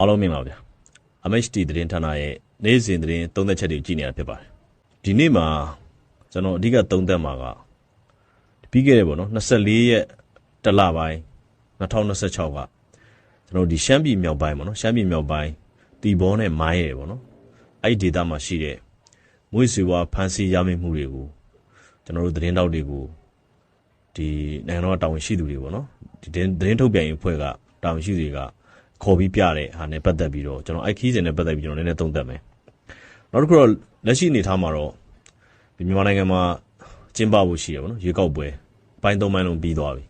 အားလုံးမင်္ဂလာပါဗျာ MHD သတင်းဌာနရဲ့နေ့စဉ်သတင်းသုံးသက်ချက်တွေကြည့်နေရဖြစ်ပါတယ်ဒီနေ့မှာကျွန်တော်အဓိကသုံးသက်မှာကပြီးခဲ့တဲ့ပေါ့နော်24ရက်တလပိုင်း2026ကကျွန်တော်ဒီရှမ်းပြည်မြောက်ပိုင်းပေါ့နော်ရှမ်းပြည်မြောက်ပိုင်းတီဘောနဲ့မိုင်းရယ်ပေါ့နော်အဲ့ဒီဒေသမှာရှိတဲ့မွေးဆွေဝါဖန်စီရမိမှုတွေကိုကျွန်တော်တို့သတင်းတောက်တွေကိုဒီနိုင်ငံတော်တာဝန်ရှိသူတွေပေါ့နော်ဒီသတင်းထုတ်ပြန်ရေးအဖွဲ့ကတာဝန်ရှိသူတွေကခေါ်ပြီးပြတဲ့ဟာနဲ့ပတ်သက်ပြီးတော့ကျွန်တော်အဲ့ခီးစဉ်နဲ့ပတ်သက်ပြီးကျွန်တော်နည်းနည်းသုံးသပ်မယ်နောက်တစ်ခုတော့လက်ရှိအနေထားမှာတော့ဒီမြန်မာနိုင်ငံမှာကျင်းပဖို့ရှိရပါတော့ရွေးကောက်ပွဲပိုင်း၃ပိုင်းလုံးပြီးသွားပြီ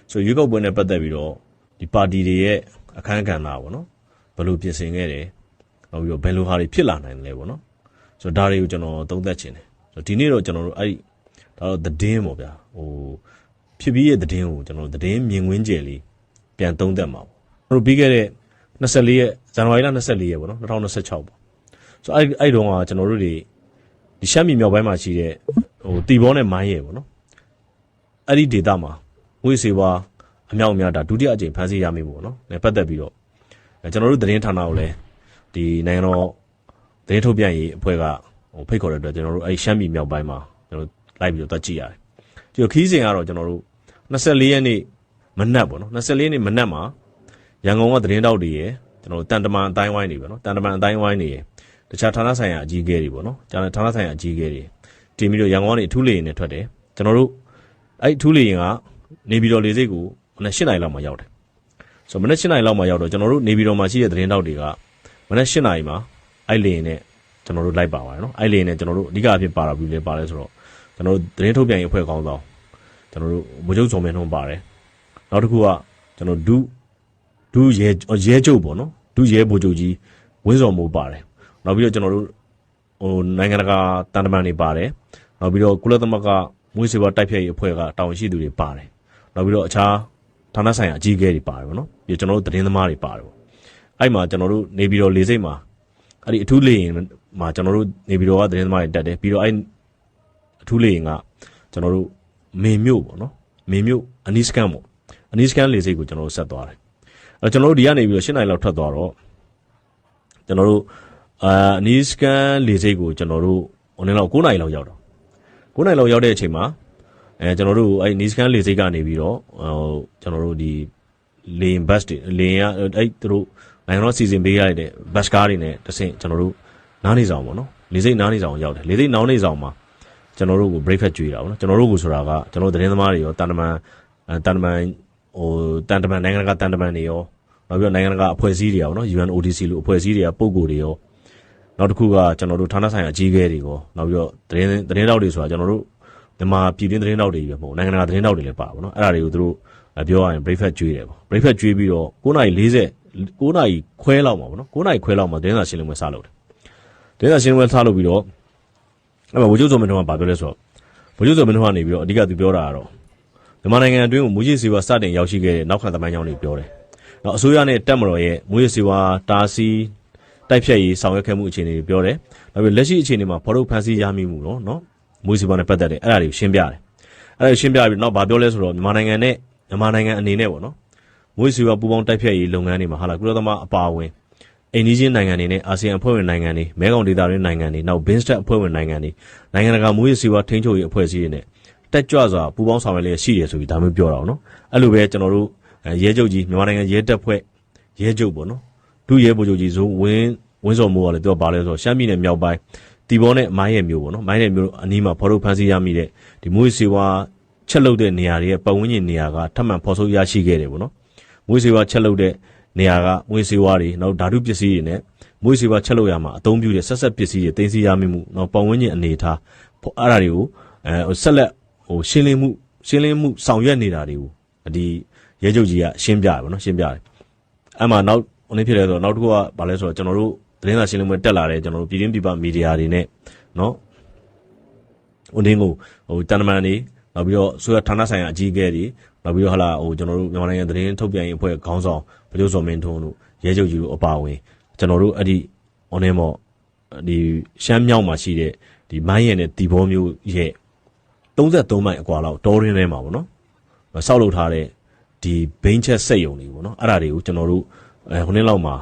ဆိုရွေးကောက်ပွဲနဲ့ပတ်သက်ပြီးတော့ဒီပါတီတွေရဲ့အခမ်းကဏ္ဍပေါ့နော်ဘယ်လိုပြင်ဆင်ခဲ့တယ်နောက်ပြီးတော့ဘယ်လိုဟာတွေဖြစ်လာနိုင်လဲပေါ့နော်ဆိုတော့ဒါတွေကိုကျွန်တော်သုံးသပ်ချင်တယ်ဆိုတော့ဒီနေ့တော့ကျွန်တော်တို့အဲ့ဒါတော့သတင်းပေါ့ဗျာဖြစ်ပြီးရဲ့သတင်းကိုကျွန်တော်သတင်းမြင်ကွင်းကျယ်လေးပြန်သုံးသပ်မှာပေါ့တို့ပြီးခဲ့တဲ့24ရက်ဇန်နဝါရီလ24ရက်ပေါ့နော်2026ပေါ့ဆိုအဲ့တုန်းကကျွန်တော်တို့တွေဒီရှမ်းပြည်မြောက်ပိုင်းမှာရှိတဲ့တီဘောနဲ့မိုင်းရယ်ပေါ့နော်အဲ့ဒီဒေသမှာငွေစေဝါအမြောက်အများဒါဒုတိယအကြိမ်ဖမ်းဆီးရမိပေါ့နော်နဲ့ပတ်သက်ပြီးတော့ကျွန်တော်တို့သတင်းဌာနကိုလည်းဒီနိုင်ငံတော်သတင်းထုတ်ပြန်ရေးအဖွဲ့ကဖိတ်ခေါ်တဲ့အတွက်ကျွန်တော်တို့အဲ့ရှမ်းပြည်မြောက်ပိုင်းမှာကျွန်တော်လိုက်ပြီးတော့တွက်ကြည့်ရတယ်ဒီခီးစဉ်ကတော့ကျွန်တော်တို့24ရက်နေ့မနက်ပေါ့နော်24ရက်နေ့မနက်မှာရန်ကုန်ကသတင်းတောက်တွေရယ်ကျွန်တော်တန်တမန်အတိုင်းဝိုင်းတွေပေါ့နော်တန်တမန်အတိုင်းဝိုင်းတွေရယ်တခြားဌာနဆိုင်ရာအကြီးအကဲတွေပေါ့နော်ဌာနဆိုင်ရာအကြီးအကဲတွေတင်ပြီးတော့ရန်ကုန်ကနေအထူးလေယာဉ်နဲ့ထွက်တယ်ကျွန်တော်တို့အဲ့အထူးလေယာဉ်ကနေပြည်တော်လေဆိပ်ကိုမနက်8:00 လောက်မှရောက်တယ်ဆိုတော့မနက်8:00 လောက်မှရောက်တော့ကျွန်တော်တို့နေပြည်တော်မှာရှိတဲ့သတင်းတောက်တွေကမနက်8:00မှာအဲ့လေယာဉ်နဲ့ကျွန်တော်တို့လိုက်ပါပါတယ်နော်အဲ့လေယာဉ်နဲ့ကျွန်တော်တို့အဓိကအဖြစ်ပါတာပြီးလဲပါလဲဆိုတော့ကျွန်တော်တို့သတင်းထုတ်ပြန်ရေးအဖွဲ့ခေါင်းဆောင်ကျွန်တော်တို့ဗိုလ်ချုပ်စောမင်းထွန်းပါတယ်နောက်တစ်ခုကကျွန်တော်ဒုရဲချုပ်ပေါ့နော်ဒုရဲဗိုလ်ချုပ်ကြီးဝင်းစော်မိုးပါတယ်နောက်ပြီးတော့ကျွန်တော်တို့နိုင်ငံတကာတန်တမန်တွေပါတယ်နောက်ပြီးတော့ကုလသမဂ္ဂမွေးစေဝါတိုက်ဖျက်ရေးအဖွဲ့ကတာဝန်ရှိသူတွေပါတယ်နောက်ပြီးတော့အခြားဌာနဆိုင်ရာအကြီးအကဲတွေပါတယ်ပေါ့နော်ပြီးကျွန်တော်တို့သတင်းသမားတွေပါတယ်ပေါ့အဲ့မှာကျွန်တော်တို့နေပြည်တော်လေဆိပ်မှာအဲ့ဒီအထူးလေယာဉ်မှာကျွန်တော်တို့နေပြည်တော်ကသတင်းသမားတွေတက်တယ်ပြီးတော့အဲ့အထူးလေယာဉ်ကကျွန်တော်တို့မေမြို့ပေါ့နော်မေမြို့အနီးစကန်ပေါ့အနီးစကန်လေဆိပ်ကိုကျွန်တော်တို့ဆက်သွားတယ်ကျွန်တော်တို့ဒီကနေပြီးတော့8:00 လောက်ထွက်သွားတော့ကျွန်တော်တို့အနီးစကန်လေဆိပ်ကိုကျွန်တော်တို့9:00 လောက်ရောက်တော့9:00 လောက်ရောက်တဲ့အချိန်မှာကျွန်တော်တို့အဲ့နီးစကန်လေဆိပ်ကနေပြီးတော့ကျွန်တော်တို့ဒီလေယာဉ်ဘတ်တွေလေယာဉ်ကအဲ့သူတို့နိုင်ငံတော်စီစဉ်ပေးရတဲ့ဘတ်ကားတွေနဲ့တဆင့်ကျွန်တော်တို့နားနေဆောင်ပေါ့နော်လေဆိပ်နားနေဆောင်ရောက်တယ်လေဆိပ်နားနေဆောင်မှာကျွန်တော်တို့ကို breakfast ကျွေးတာပေါ့နော်ကျွန်တော်တို့ကိုဆိုတာကကျွန်တော်သတင်းသမားတွေရောတန်တမန်နိုင်ငံတကာတန်တမန်တွေရောနောက်ပြီးတော့နိုင်ငံတကာအဖွဲ့အစည်းတွေရောနော် UNODC လို့အဖွဲ့အစည်းတွေကပုံကိုယ်တွေရောနောက်တစ်ခုကကျွန်တော်တို့ဌာနဆိုင်ရာအကြီးအကဲတွေရောနောက်ပြီးတော့သတင်းတောက်တွေဆိုတာကျွန်တော်တို့မြန်မာပြည်တွင်းသတင်းတောက်တွေပဲမဟုတ်နိုင်ငံတကာသတင်းတောက်တွေလည်းပါပါနော်အဲ့ဒါတွေကိုသူတို့ပြောရရင် breakfast ကျွေးတယ်ပေါ့ breakfast ကျွေးပြီးတော့9:40 9:00ခွဲလောက်မှာပေါ့နော်9:00ခွဲလောက်မှာသတင်းစာရှင်းလင်းပွဲစလုပ်တယ်သတင်းစာရှင်းလင်းပွဲစလုပ်ပြီးတော့အဲ့မှာဗိုလ်ချုပ်စောမင်းထွန်းကပြောလဲဆိုတော့ဗိုလ်ချုပ်စောမင်းထွန်းကနေပြီးတော့အဓိကသူပြောတာကတော့မြန်မာနိုင်ငံအတွင်းကိုမူရစ်စေဝါစတင်ရောက်ရှိခဲ့တဲ့နောက်ခံသမိုင်းကြောင်းတွေပြောတယ်နောက်အစိုးရနဲ့တပ်မတော်ရဲ့မူရစ်စေဝါတားဆီးတိုက်ဖြတ်ရေးဆောင်ရွက်ခဲ့မှုအခြေအနေတွေပြောတယ်နောက်ပြီးလက်ရှိအခြေအနေမှာဖော်ထုတ်ဖန်ဆီးရမိမှုနော်မူရစ်စေဝါနဲ့ပတ်သက်တဲ့အဲ့ဒါတွေကိုရှင်းပြတယ်အဲ့ဒါရှင်းပြပြီးနောက်ဗာပြောလဲဆိုတော့မြန်မာနိုင်ငံအနေနဲ့ပေါ့နော်မူရစ်စေဝါပူးပေါင်းတိုက်ဖြတ်ရေးလုပ်ငန်းတွေမှာဟာလာကုလသမဂ္ဂအပါအဝင်အိန္ဒိယနိုင်ငံတွေနဲ့အာဆီယံအဖွဲ့ဝင်နိုင်ငံတွေမဲခေါင်ဒေသတွင်းနိုင်ငံတွေနောက်ဘင်းစတက်အဖွဲ့ဝင်နိုင်ငံတွေနိုင်ငံတကာမူရစ်စေဝါထိန်းချုပ်ရေးအဖွဲ့အစည်းတွေနဲ့တက်ကြွစွာပူးပေါင်းဆောင်ရွက်လျက်ရှိတယ်ဆိုပြီးဒါမျိုးပြောတာပေါ့နော်အဲ့လိုပဲကျွန်တော်တို့ရဲချုပ်ကြီးမြန်မာနိုင်ငံရဲတပ်ဖွဲ့ရဲချုပ်ပေါ့နော်ဒုရဲဗိုလ်ချုပ်ကြီးဇိုးဝင်းစော်မိုးကလည်းသူကဘာလဲဆိုတော့ရှမ်းပြည်နယ်မြောက်ပိုင်းတီဘောနဲ့မိုင်းရယ်မျိုးပေါ့နော်မိုင်းရယ်မျိုးအနီးမှာဖော်ထုတ်ဖန်ဆီးရမိတဲ့ဒီမူရစ်စေဝါချက်လုပ်တဲ့နေရာတွေရဲ့ပတ်ဝန်းကျင်နေရာကထပ်မံဖော်ထုတ်ရရှိခဲ့တယ်ပေါ့နော်မူရစ်စေဝါချက်လုပ်တဲ့နေရာကမူရစ်စေဝါတွေနောက်ဓာတုပစ္စည်းတွေနဲ့မူရစ်စေဝါချက်လုပ်ရမှာအသုံးပြုတဲ့ဆက်ပစ္စည်းတွေတင်စီရမိမှုနောက်ပတ်ဝန်းကျင်အနေထားအဲ့ဒါတွေကိုဆက်လက်ရှင်းလင်းမှုဆောင်ရွက်နေတာတွေကိုဒီရဲချုပ်ကြီးကရှင်းပြတယ်ပေါ့နော်ရှင်းပြတယ်အဲ့မှာနောက်ဖြစ်လဲဆိုတော့နောက်တစ်ခုကဘာလဲဆိုတော့ကျွန်တော်တို့သတင်းစာရှင်းလင်းပွဲတက်လာတဲ့ကျွန်တော်တို့ပြည်တွင်းပြည်ပမီဒီယာတွေနဲ့နော်တန်တမန်တွေနောက်ပြီးတော့ဆိုရဌာနဆိုင်ရာအကြီးအကဲတွေနောက်ပြီးတော့ကျွန်တော်တို့မြန်မာနိုင်ငံသတင်းထုတ်ပြန်ရေးအဖွဲ့ခေါင်းဆောင်ဗိုလ်ချုပ်စောမင်းထွန်းတို့ရဲချုပ်ကြီးတို့အပါအဝင်ကျွန်တော်တို့အဲ့ဒီဒီရှမ်းမြောက်မှာရှိတဲ့ဒီမိုင်းရယ်နဲ့တီဘောမျိုးရဲ့33မိုင်အကွာလောက်တောရင်းထဲမှာပေါ့နော်ဆောက်လုပ်ထားတဲ့ဒီဘိန်းချက်စက်ယုံတွေပေါ့နော်အဲ့ဒါတွေကိုကျွန်တော်တို့လောက်မှာ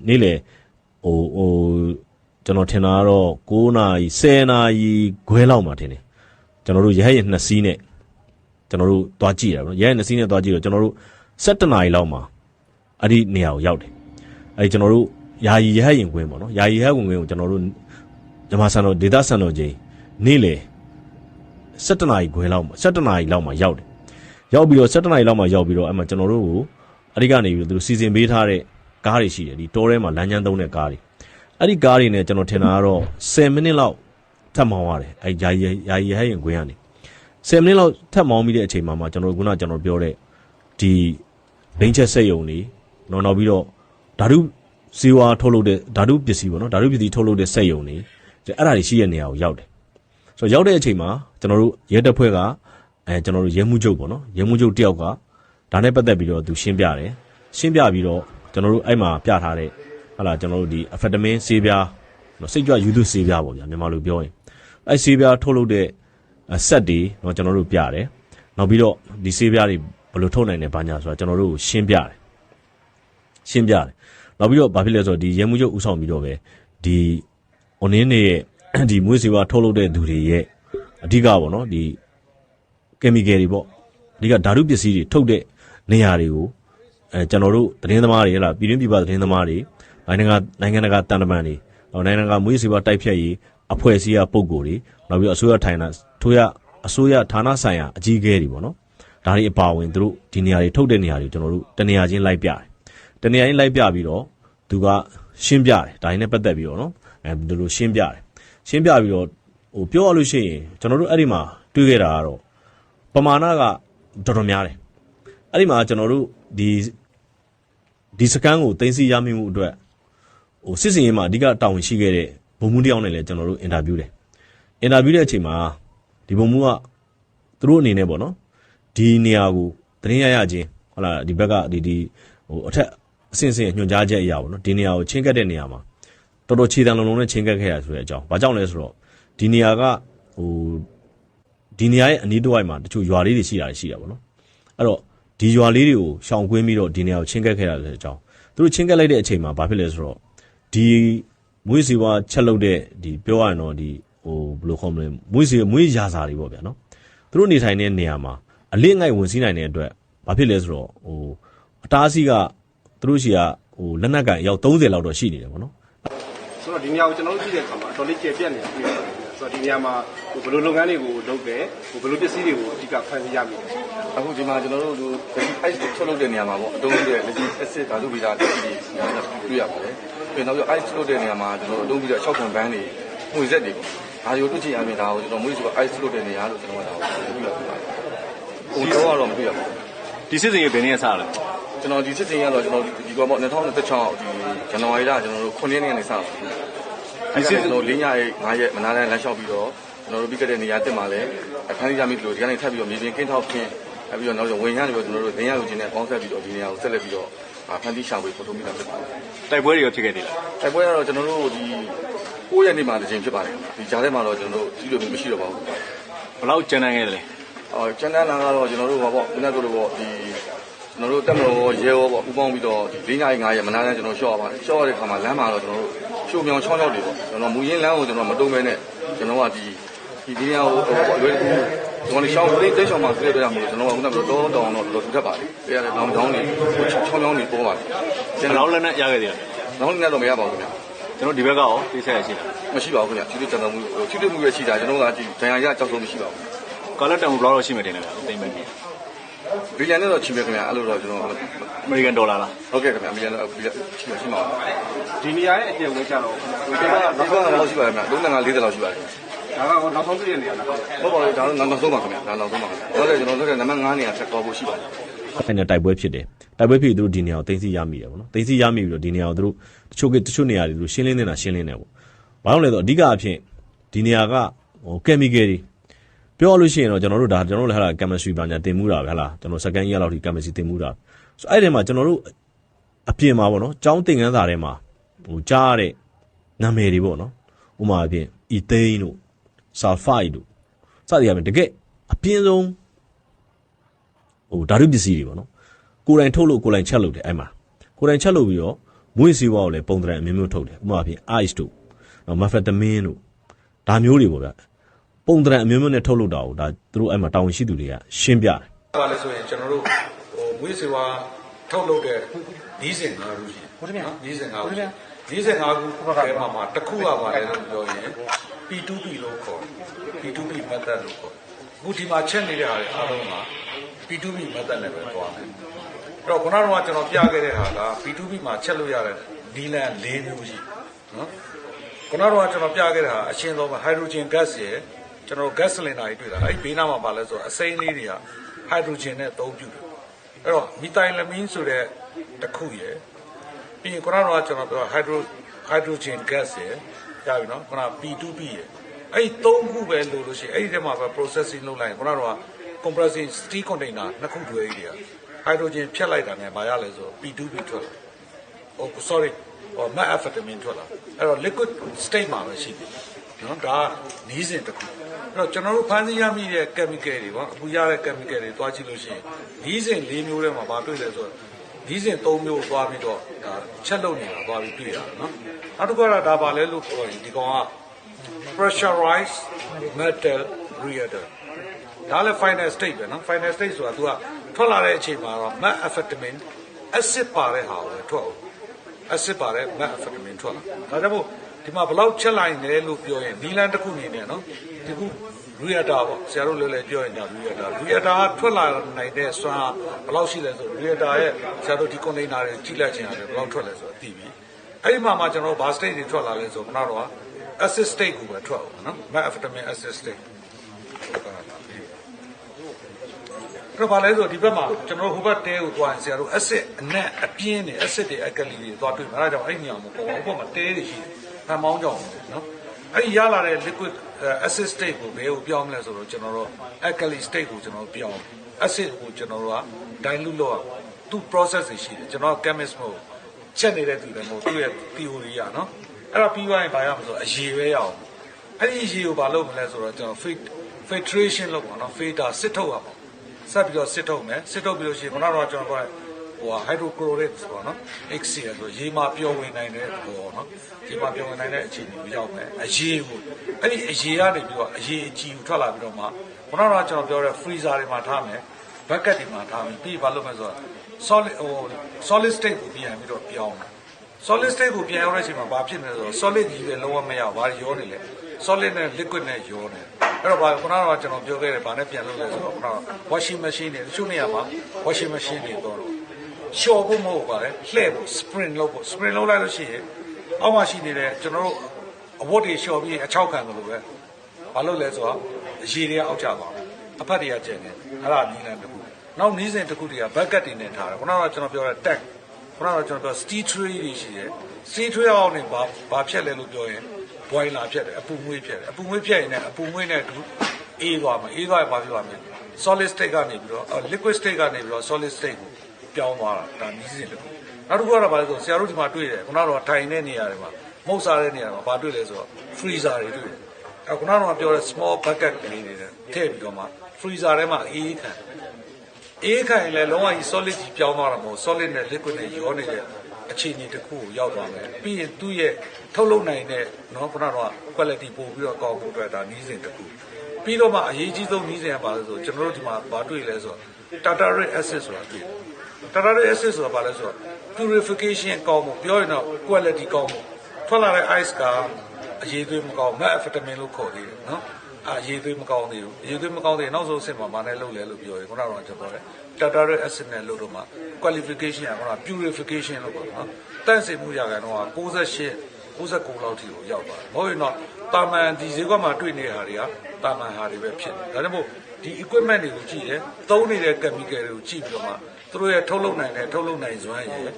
နေ့လေကျွန်တော်ထင်တာတော့9နာရီ10နာရီခွဲလောက်မှာထင်တယ်ကျွန်တော်တို့ရဟရဲ့2စီးနဲ့ကျွန်တော်တို့သွားကြည့်တာပေါ့နော်ရဟရဲ့2စီးနဲ့သွားကြည့်တော့ကျွန်တော်တို့17နာရီလောက်မှာအဲ့ဒီနေရာကိုရောက်တယ်အဲ့ကျွန်တော်တို့ယာယီရဟရင်ကွင်းပေါ့နော်ယာယီရဟဝင်ကွင်းကိုကျွန်တော်တို့မြန်မာစံတော်ဒေတာစံတော်ချင်းနေ့လေ17နာရီခွဲလောက်မှာ17နာရီလောက်မှာရောက်တယ်ရောက်ပြီးတော့17နာရီလောက်မှာရောက်ပြီးတော့အဲ့မှာကျွန်တော်တို့ကိုအဲ့ဒီကနေပြီးသူတို့စီစဉ်ပေးထားတဲ့ကားတွေရှိတယ်ဒီတောထဲမှာလမ်းကျန်းသုံးတဲ့ကားတွေအဲ့ဒီကားတွေနဲ့ကျွန်တော်ထင်တာကတော့10မိနစ်လောက်ထပ်မောင်းရတယ်အဲ့ယာယီရဟရင်ကွင်းကနေ10မိနစ်လောက်ထပ်မောင်းပြီးတဲ့အချိန်မှာကျွန်တော်တို့ခုနကျွန်တော်ပြောတဲ့ဒီဘိန်းချက်စက်ယုံတွေနောက်ပြီးတော့ဓာတုစီဝါထုတ်လုပ်တဲ့ဓာတုပစ္စည်းပေါ့နော်ဓာတုပစ္စည်းထုတ်လုပ်တဲ့စက်ယုံတွေအဲ့ဒါတွေရှိတဲ့နေရာကိုရောက်တယ်ဆိုတော့ရောက်တဲ့အချိန်မှာကျွန်တော်တို့ရဲတပ်ဖွဲ့ကကျွန်တော်တို့ရဲမှုချုပ်ပေါ့နော်ရဲမှုချုပ်တယောက်ကဒါနဲ့ပတ်သက်ပြီးတော့သူရှင်းပြတယ်ရှင်းပြပြီးတော့ကျွန်တော်တို့အဲ့မှာပြထားတဲ့ဟုတ်လားကျွန်တော်တို့ဒီအဖက်တမင်းဆေးပြားနော်စိတ်ကြွယူသူဆေးပြားပေါ့ဗျာမြန်မာလိုပြောရင်အဲ့ဆေးပြားထုတ်လုပ်တဲ့ဆက်တွေနော်ကျွန်တော်တို့ပြတယ်နောက်ပြီးတော့ဒီဆေးပြားတွေဘယ်လိုထုတ်နိုင်လဲဘာညာဆိုတာကျွန်တော်တို့ရှင်းပြတယ်နောက်ပြီးတော့ဘာဖြစ်လဲဆိုတော့ဒီရဲမှုချုပ်ဥဆောင်ပြီးတော့ပဲဒီအွန်လင်းရဲ့ဒီမွေးစေဝါထုတ်လုပ်တဲ့သူတွေရဲ့အဓိကပေါ့နော်ဒီကင်မီကယ်တွေပေါ့အဓိကဓာတုပစ္စည်းတွေထုတ်တဲ့နေရာတွေကိုကျွန်တော်တို့သတင်းသမားတွေဟလာပြည်တွင်းပြည်ပသတင်းသမားတွေနိုင်ငံတကာတန်တမန်တွေနိုင်ငံတကာမွေးစေဝါတိုက်ဖြတ်ရေးအဖွဲ့အစည်းအပုဂ္ဂိုလ်တွေနောက်ပြီးအစိုးရဌာနဆိုင်ရာအကြီးအကဲတွေပေါ့နော်ဒါတွေအပါဝင်သူတို့ဒီနေရာတွေထုတ်တဲ့နေရာတွေကျွန်တော်တို့တနေရာချင်းလိုက်ပြတယ်တနေရာချင်းလိုက်ပြပြီးတော့သူကရှင်းပြတယ်ဒါတွေနဲ့ပတ်သက်ပြီးတော့နော်ဒီလိုရှင်းပြပြီးတော့ပြောရလို့ရှိရင်ကျွန်တော်တို့အဲ့ဒီမှာတွေ့ခဲ့တာကတော့ပမာဏကတော်တော်များတယ်အဲ့ဒီမှာကျွန်တော်တို့ဒီစကန်ကိုတင်စီရမိမှုအတွက်စစ်စင်ရေးမှာအဓိကတာဝန်ရှိခဲ့တဲ့ဘုံမှုတယောက်နဲ့လည်းကျွန်တော်တို့အင်တာဗျူးတဲ့အချိန်မှာဒီဘုံမှုကသူတို့အနေနဲ့ပေါ့နော်ဒီနေရာကိုသတင်းရခြင်းဟုတ်လားဒီဘက်ကဒီအထက်အဆင့်ညွှန်ကြားချက်အရာပေါ့နော်ဒီနေရာကိုချင်းကပ်တဲ့နေရာမှာတော်တော်ခြေတံလုံးနဲ့ချင်းကပ်ခဲ့ရဆိုတဲ့အကြောင်းဘာကြောင့်လဲဆိုတော့ဒီနေရာကဒီနေရာရဲ့အနီးတစ်ဝိုက်မှာတချို့ရွာလေးတွေရှိတာပေါ့နော်အဲ့တော့ဒီရွာလေးတွေကိုရှောင်ကွင်းပြီးတော့ဒီနေရာကိုချင်းကပ်ခဲ့ရတဲ့အကြောင်းသူတို့ချင်းကပ်လိုက်တဲ့အချိန်မှာဘာဖြစ်လဲဆိုတော့ဒီမွေးစီဝါချက်လုပ်တဲ့ဒီပြောရရင်တော့ဒီဘယ်လိုခေါ်မလဲမွေးရာစာတွေပေါ့ဗျာနော်သူတို့နေထိုင်တဲ့နေရာမှာအလစ်ငိုက်ဝင်စီးနိုင်တဲ့အတွက်ဘာဖြစ်လဲဆိုတော့အတားအဆီးကသူတို့ရှိကလက်နက်ကန်ရောက်30လောက်တော့ရှိနေတယ်ပေါ့နော်ဆိုတော့ဒီနေရာကိုကျွန်တော်တို့ကြည့်တဲ့အခါမှာတော်လေးကျယ်ပြန့်နေတာတွေ့ရတယ်ဆိုတော့ဒီနေရာမှာဘယ်လိုလုပ်ငန်းတွေကိုလုပ်တယ်ဘယ်လိုပစ္စည်းတွေကိုအဓိကဖန်ဆီးရမယ်အခုဒီမှာကျွန်တော်တို့ice ထုတ်လုပ်တဲ့နေရာမှာပေါ့အတုံးတဲ့ acid ဓာတုဗီဇာတွေတွေ့ရပါတယ်ပြီးနောက်ပြီး ice ထုတ်တဲ့နေရာမှာကျွန်တော်အတုံးပြီးတော့6ခွန်ဘန်းတွေငွေဆက်တွေပေါ့ဒါတွေကိုတွေ့ချင်ရမယ်ဒါကိုကျွန်တော်မွေးဆို ice ထုတ်တဲ့နေရာလို့ကျွန်တော်ကဒါကိုတွေ့ရပါတယ်ဟိုတော့မတွေ့ရဘူးဒီစစ်စင်ရေးဘယ်နည်းစလဲကျွန်တော်ဒီစစ်စင်ရေးကတော့ကျွန်တော်ဒီကောပေါ့2016ဒီဇန်နဝါရီလကျွန်တော်တို့9ရက်နေ့ကနေစတာဒီစစ်ကျွန်တော်4ရက်5ရက်မနာတန်းလမ်းလျှောက်ပြီးတော့ကျွန်တော်တို့ပြီးခဲ့တဲ့နေရာတက်မှာလဲအခန်းကြီးရမိလို့ဒီကနေထပ်ပြီးတော့မြေပြင်ကင်းထောက်ခင်းပြီးတော့နောက်ဝင်ရနေပြီးတော့ကျွန်တော်တို့ဒင်းရလူချင်းနဲ့ပေါင်းဆက်ပြီးတော့ဒီနေရာကိုဆက်လက်ပြီးတော့ဖန်တီးရှာဖွေဖော်ထုတ်မိတာဖြစ်ပါတယ်တိုက်ပွဲတွေရောဖြစ်ခဲ့သေးလားတိုက်ပွဲကတော့ကျွန်တော်တို့ဒီ9ရက်နေ့မှာတစ်ချိန်ဖြစ်ပါတယ်ဒီကြားထဲမှာတော့ကျွန်တော်တို့ကြီးလို့မရှိတော့ပါဘူးဘယ်လောက်ကျန်နေခဲ့လဲကျန်တဲ့လမ်းကတော့ကျွန်တော်တို့ပေါ့ခုနကတို့ပေါ့ဒီကျွန်တော်တို့တက်မလို့ရဲရောပေါ့ဥပေါင်းပြီးတော့ဒီ4ရက်5ရက်မနာတန်းကျွန်တော်ရှော့ရပါတယ်ရှော့ရတဲ့ခါမှာလမ်းမှာတော့ကျွန်တော်တို့ဖြိုမြောင်ချောင်းချောက်တွေပေါ့ကျွန်တော်မူရင်းလမ်းကိုကျွန်တော်မတုံးမဲနဲ့ကျွန်တော်ကဒီနေရာကိုအလွယ်တကူကျွန်တော်ရှောင်းတိတ်ရှောင်းမှာပြည့်တော့ရမှာကျွန်တော်ကခုနကတောင်းတော့တော်ထပ်ပါတယ်ပြရတဲ့တောင်းတောင်းတွေချောင်းချောင်းတွေပေါ်ပါတယ်ကျွန်တော်လည်းနဲ့ရခဲ့သေးတယ်နောက်လည်းတော့မရပါဘူးခင်ဗျကျွန်တော်ဒီဘက်ကရောသိဆက်ရရှိလားမရှိပါဘူးခင်ဗျချစ်တဲ့တန်မှုချစ်တဲ့မှုပဲရှိတာကျွန်တော်ကဒီဒဏ်ရာရကြောက်ဆုံးမရှိပါဘူးကာလက်တန်ဘလောက်တော့ရှိမှတင်တယ်ဗျအသိမဲ့ဘီလီယံနဲ့တော့ချီမယ်ခင်ဗျအဲ့လိုတော့ကျွန်တော်အမေရိကန်ဒေါ်လာလားဟုတ်ကဲ့ခင်ဗျအမေရိကန်ချီမှာဒီနေရာရဲ့အကျယ်ဝဲကြတော့ဒီကတော့လောက်ရှိပါတယ်ခင်ဗျလုံးငါ40လောက်ရှိပါတယ်ဒါကတော့နောက်ဆုံးပြည့်နေရလားဟုတ်ပါဘူးဒါတော့နောက်ဆုံးပါခင်ဗျဒါနောက်ဆုံးပါခင်ဗျဟုတ်တယ်ကျွန်တော်တို့ကနံပါတ်9နေရာဆက်ကောက်ဖို့ရှိပါတယ်အဲ့နဲ့တိုက်ပွဲဖြစ်တယ်တိုက်ပွဲဖြစ်ပြီးသူတို့ဒီနေရာကိုတင်စီရမိတယ်ပေါ့နော်တင်စီရမိပြီးတော့ဒီနေရာကိုသူတို့တချို့နေရာတွေသူတို့ရှင်းလင်းနေတာရှင်းလင်းတယ်ပေါ့ဘာလို့လဲဆိုတော့အဓိကအဖြစ်ဒီနေရာကကယ်မီကယ်တွေပြောလို့ရှိရင်တော့ကျွန်တော်တို့လည်းဟာကင်မစထရီပါညာတင်မှုတာပဲဟာလားကျွန်တော်စကန်ကြီးလောက်ထိကင်မစထရီတင်မှုတာဆိုအဲ့ဒီမှာကျွန်တော်တို့အပြင်မှာပေါ့နော်ကျောင်းသင်ခန်းစာထဲမှာကြားရတဲ့နာမည်တွေပေါ့နော်ဥပမာအပြင်အီသိန်းတို့ဆာဖိုက်တို့စသည်အပြင်တကယ်အပြင်းဆုံးဓာတုပစ္စည်းတွေပေါ့နော်ကိုယ်တိုင်ထုတ်လို့ကိုယ်တိုင်ချက်လို့တယ်အဲ့မှာကိုယ်တိုင်ချက်လို့ပြီးတော့ မွေးစီဝါကိုလည်းပုံသဏ္ဍာန်အမျိုးမျိုးထုတ်တယ်ဥပမာဖြင့် ice တို့မက်ဖက်တမင်းတို့ဒါမျိုးတွေပေါ့ဗျပုံသဏ္ဍာန်အမျိုးမျိုးနဲ့ထုတ်လုပ်တာကိုဒါသူတို့အဲ့မှာတာဝန်ရှိသူတွေကရှင်းပြတယ် ဘာလဲဆိုရင်ကျွန်တော်တို့မွေးစေဝါထုတ်လုပ်တဲ့ဒီစဉ်၅ခုရှိဟုတ်တယ်နော်ဒီစဉ်၅ခုဒီစဉ်၅ခုထဲမှာတစ်ခုကပါလဲလို့ပြောရင် P2P လို့ခေါ် P2P method လို့ခေါ်အခုဒီမှာချက်နေတဲ့ဟာတွေအားလုံးက P2P method နဲ့ပဲသွားမယ်အဲ့တော့ခုနကကျွန်တော်ပြခဲ့တဲ့ဟာက P2P မှာချက်လို့ရတဲ့ဒီလန်၄မျိုးရှိနော်ခုနကကျွန်တော်ပြခဲ့တဲ့ဟာအရှင်းဆုံးပဲ hydrogen gas ရယ်ကျွန်တော် gas cylinder တွေတွေ့တာအဲ့ဘေးနားမှာပါလဲဆိုတော့အစိမ်းလေးတွေက hydrogen နဲ့အသုံးပြုတယ်အဲ့တော့ methylamine ဆိုတဲ့တစ်ခုရယ်ပြီးရင်ခုနကကျွန်တော်ပြော hydrogen gas ရယ်ရပြီနော်ခုန P2P ရယ်အဲ့သုံးခုပဲလို့ရှိရင်အဲ့ဒီထဲမှာပဲ processing လုပ်လိုက်ရင်ခုနက compressing steel container နှစ်ခုတွဲကြီးတွေက hydrogen ဖြတ်လိုက်တာနဲ့မရလဲဆို P2P ထွက်လာoh sorry methamphetamine ထွက်လာအဲ့တော့ liquid state မှာပဲရှိတယ်နော်ဒါနီးစဉ်တစ်ခုအဲ့တော့ကျွန်တော်တို့ဖန်ဆီးရမိတဲ့ chemical တွေပေါ့အခုရတဲ့ chemical တွေတွားကြည့်လို့ရှိရင်နီးစဉ်၄မျိုးထဲမှာမတွေ့လဲဆိုတော့နီးစဉ်၃မျိုးတွားပြီးတော့ဒါချက်လုပ်နေတာတွားပြီးတွေ့ရတယ်နော်နောက်တစ်ခုကတော့ဒါပါလဲလို့ပြောရင်ဒီကောင်က pressurized metal reactor ဒါလည်း final state ပဲနော် final state ဆိုတာ तू ကထွက်လာတဲ့အချိန်မှာတော့ methamphetamine acid ပါတဲ့ဟာကိုပဲထွက်အောင် acid ပါတဲ့ methamphetamine ထွက်လာဒါကြောင့်မို့ဒီမှာဘလောက်ချက်လိုက်လဲလို့ပြောရင်ဒီလန်တစ်ခုနေနဲ့နော်ဒီခု reactor ပေါ့ဆရာတို့လည်းပြောရင်ဒါ reactor ကထွက်လာနိုင်တဲ့စွမ်းဘလောက်ရှိလဲဆို reactor ရဲ့ဆရာတို့ဒီ container တွေကြည့်လိုက်ချင်ရတယ်ဘလောက်ထွက်လဲဆိုတော့သိပြီအဲ့ဒီမှာကျွန်တော်ဘာ state တွေထွက်လာလဲဆိုတော့ acid state ကိုပဲထွက်အောင်နော် methamphetamine acid state တော့ဘာလဲဆိုဒီဘက်မှာကျွန်တော်ဟိုဘက်တဲကိုသွားရင်ဆရာတို့ acid အနက်အပြင်းတွေ acid တွေ alkali တွေသွားတွေ့မှာအဲဒါကြောင့်အဲ့ညောင်မပေါ်ဘူးဟိုဘက်မှာတဲတွေရှိတယ်ဖန်မောင်းကြောင်နော်အဲ့ဒီရလာတဲ့ liquid acid state ကိုဘယ်ကိုပြောင်းမလဲဆိုတော့ကျွန်တော်တို့ alkali state ကိုကျွန်တော်ပြောင်း acid ကိုကျွန်တော်တို့က dilute လုပ်သူ process တွေရှိတယ်ကျွန်တော် chemist မဟုတ်ချက်နေတဲ့သူလည်းမဟုတ်သူ့ရဲ့ theory ရနော်အဲ့တော့ပြီးသွားရင်ဘာရမလဲဆိုတော့အရေပဲရအောင်အဲ့ဒီအရေကိုဘာလုပ်မလဲဆိုတော့ကျွန်တော် filtration လုပ်ပါနော် filter စစ်ထုတ်ရပါဆက်ပြီးတော့စစ်ထုတ်မယ်စစ်ထုတ်ပြီးလို့ရှိရင်ခုနကတော့ကျွန်တော်ပြောဟို hydrochloric ပေါ့နော် HCl ဆိုရေမှာပျော်ဝင်နိုင်တဲ့ဘောနော်ရေမှာပျော်ဝင်နိုင်တဲ့အခြေအနေကိုရောက်မယ်အရေကိုအဲ့ဒီအရေကနေပြီးတော့အရေအကြည်ကိုထွက်လာပြီးတော့မှခုနကတော့ကျွန်တော်ပြောတဲ့ freezer တွေမှာထားမယ် bucket တွေမှာထားမယ်ပြီးဘာလုပ်မလဲဆိုတော့ solid state ကိုပြန်ပြီးတော့ပြောင်းမယ် solid state ကိုပြန်ရောက်တဲ့အချိန်မှာဘာဖြစ်နေလဲဆိုတော့ solid ကြီးပဲလုံးဝမရဘာရောနေလဲ solid နဲ့ liquid နဲ့ရောနေအဲ့တော့ဘာခုနကတော့ကျွန်တော်ပြောခဲ့တယ်ဗာနဲ့ပြန်လုပ်လဲဆိုတော့ခုနက washing machine တွေတချို့နေရာမှာ washing machine တွေတော့လျှော်ဖို့မဟုတ်ပါနဲ့လှည့်ဖို့ spring လုပ်ဖို့ spring လုပ်လိုက်လို့ရှိရင်အောက်မှာရှိနေတဲ့ကျွန်တော်တို့အဝတ်တွေလျှော်ပြီးအချောက်ခံတယ်လို့ပဲဘာလုပ်လဲဆိုတော့အရေတွေအောက်ကျသွားတယ်အဖက်တွေကကျန်တယ်အဲ့ဒါနီးလန်းတစ်ခုနောက်နီးစဉ်တစ်ခုတွေက bucket တွေနဲ့ထားတယ်ခုနကကျွန်တော်ပြောတဲ့ tag ခုနကကျွန်တော်ပြော steel tray တွေရှိတယ် steel tray အောက်နေဘာဖြတ်လဲလို့ပြောရင် boiler ဖြတ်တယ်အပူငွေ့ဖြတ်တယ်အပူငွေ့ဖြတ်ရင်လည်းအပူငွေ့နဲ့အတူအေးသွားမှာအေးသွားရင်ဘာဖြစ်သွားမလဲ solid state ကနေပြီးတော့ liquid state ကနေပြီးတော့ solid state ကိုပြောင်းသွားတာဒါနီးစဉ်တစ်ခုနောက်တစ်ခုကတော့ဘာလဲဆိုဆရာတို့ဒီမှာတွေ့တယ်ခုနကတော့ထိုင်တဲ့နေရာတွေမှာမုတ်စားတဲ့နေရာမှာဘာတွေ့လဲဆိုတော့ freezer တွေတွေ့တယ်အခုနကတော့ပြောတဲ့ small bucket လေးတွေနဲ့ထည့်ပြီးတော့မှ freezer ထဲမှာအေးခံရင်လည်းလုံးဝကြီး solid ကြီးပြောင်းသွားတာမဟုတ် solid နဲ့ liquid နဲ့ရောနေတဲ့အခြေအနေတစ်ခုကိုရောက်သွားမယ်ပြီးရင်သူ့ရဲ့ထုတ်လုပ်နိုင်တဲ့နော်ခုနကတော့ quality ပို့ပြီးတော့ကောင်းဖို့အတွက်ဒါနီးစဉ်တစ်ခုပြီးတော့မှအရေးကြီးဆုံးနီးစဉ်ကပါလဲဆိုကျွန်တော်တို့ဒီမှာဘာတွေ့လဲဆိုတော့ tartaric acid ဆိုတာတွေ့တယ် tartaric acid ဆိုတာဘာလဲဆိုတော့ purification ကောင်းမှုပြောရင်တော့ quality ကောင်းမှုထွက်လာတဲ့ ice ကအရေးသွေးမကောင်း methamphetamine လို့ခေါ်သေးတယ်နော်အရေးသွေးမကောင်းသေးဘူးအရေးသွေးမကောင်းသေးနောက်ဆုံးအဆင့်မှာမနဲ့လုပ်လဲလို့ပြောရင်ခုနကတော့ကျွန်တော်ပြောတယ် tartaric acid နဲ့လုပ်တော့မှ qualification ကခုန purification လို့ပေါ့နော်တန့်စင်မှုရကန်တော့69လောက်ထိကိုရောက်သွားတယ်မဟုတ်ရင်တော့တာမန်ဒီဈေးကွက်မှာတွေ့နေတဲ့ဟာတွေကတာမန်ဟာတွေပဲဖြစ်တယ်ဒါကြောင့်မို့ဒီ equipment တွေကိုကြည့်တယ်သုံးနေတဲ့ chemical တွေကိုကြည့်ပြီးတော့မှသူတို့ရဲ့ထုတ်လုပ်နိုင်စွမ်းရည်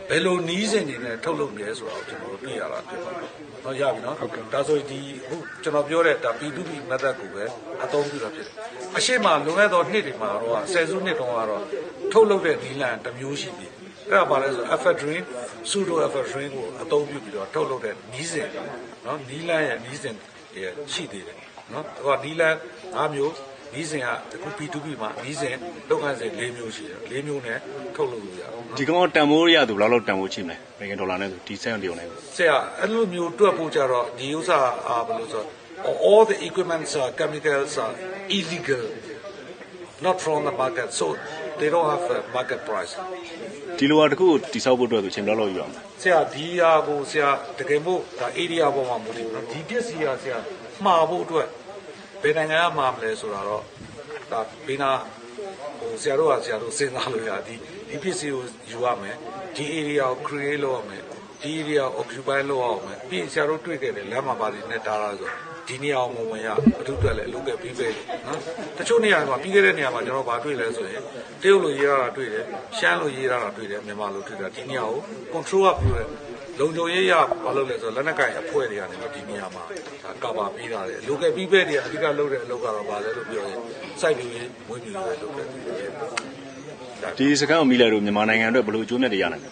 ဘယ်လိုနီးစင်နေနဲ့ထုတ်လုပ်နေလဲဆိုတာကိုကျွန်တော်တို့တွေ့ရတာဖြစ်ပါတယ်။ဟောရပြီနော်။ဒါဆိုရင်ဒီအခုကျွန်တော်ပြောတဲ့ဒါ P2P method ကိုပဲအသုံးပြုတာဖြစ်တယ်။အရှိမလွန်ခဲ့သောနှစ်တွေမှာတော့ဆယ်စုနှစ်တုန်းကတော့ထုတ်လုပ်တဲ့ဒီလန်တစ်မျိုးရှိပြီ။အဲ့ဒါပါလဲဆို ephedrine pseudo ephedrine ကိုအသုံးပြုပြီးတော့ထုတ်လုပ်တဲ့နီးစင်နော်နီးလန်ရဲ့နီးစင်ရှိသေးတယ်နော်။ဟိုကနီးလန်၅မျိုး နီးစင်ကအခု B2B မှာနီးစင်လုပ်ငန်းစဉ်၄မျိုးရှိတယ်၄မျိုးနဲ့ထုတ်လုပ်လို့ရတယ် ဒီကောင်တန်မိုးရသူဘယ်လောက်တန်မိုးချိမလဲအမေရိကန်ဒေါ်လာနဲ့ဆိုဒီစက်ရုံတရုံနဲ့ ဆရာအဲ့လိုမျိုးတွက်ဖို့ကြတော့ဒီဥစ္စာဘယ်လိုဆို all the equipments are chemicals are illegal not from the market so they don't have a market price ဒီလိုဟာတခုတိဆောက်ဖို့အတွက်ဆိုချိန်ဘယ်လောက်ယူရမလဲ ဆရာဒီဟာကိုဆရာတကယ်မို့ဒါ area ပေါ်မှာမူတည်ဘူးနော်ဒီပစ္စည်းဟာဆရာမှားဖို့အတွက်ဘယ်နိုင်ငံကမှားမလဲဆိုတာတော့ဒါဘေးနာဆရာတို့စဉ်းစားလို့ရဒီပစ္စည်းကိုယူရမယ်ဒီ area ကို create လုပ်ရမယ်ဒီ area ကို occupy လုပ်ရမယ်ပြီးရင်ဆရာတို့တွေ့ခဲ့တယ်လမ်းမှာပါနေနဲ့တားလာဆိုဒီနေရာကိုဝင်ရအထူးတွက်လဲအလုပ်ကပြီးပဲနော်တချို့နေရာမှာပြီးခဲ့တဲ့နေရာမှာကျွန်တော်ဗာတွေ့လဲဆိုရင်တရုတ်လိုရေးရတာတွေ့တယ်ရှမ်းလိုရေးရတာတွေ့တယ်မြန်မာလိုတွေ့တာဒီနေရာကို control ကပြုတယ်လုံခြုံရေးရဘာလို့လဲဆိုတော့လက်နက်ကင်အဖွဲ့တွေကနေဒီနေရာမှာကာဗာပေးတာလေလိုကပြီးပဲတွေအဓိကလုပ်တဲ့အလုပ်ကတော့ဗာလဲလို့ပြောရင်စိုက်ပျိုးရေးဝင်းပြရေးလုပ်တယ် ဒီစကန်ကိုမိလိုက်လို့မြန်မာနိုင်ငံအတွက်ဘယ်လိုအကျိုးမြတ်တွေရနိုင်လဲ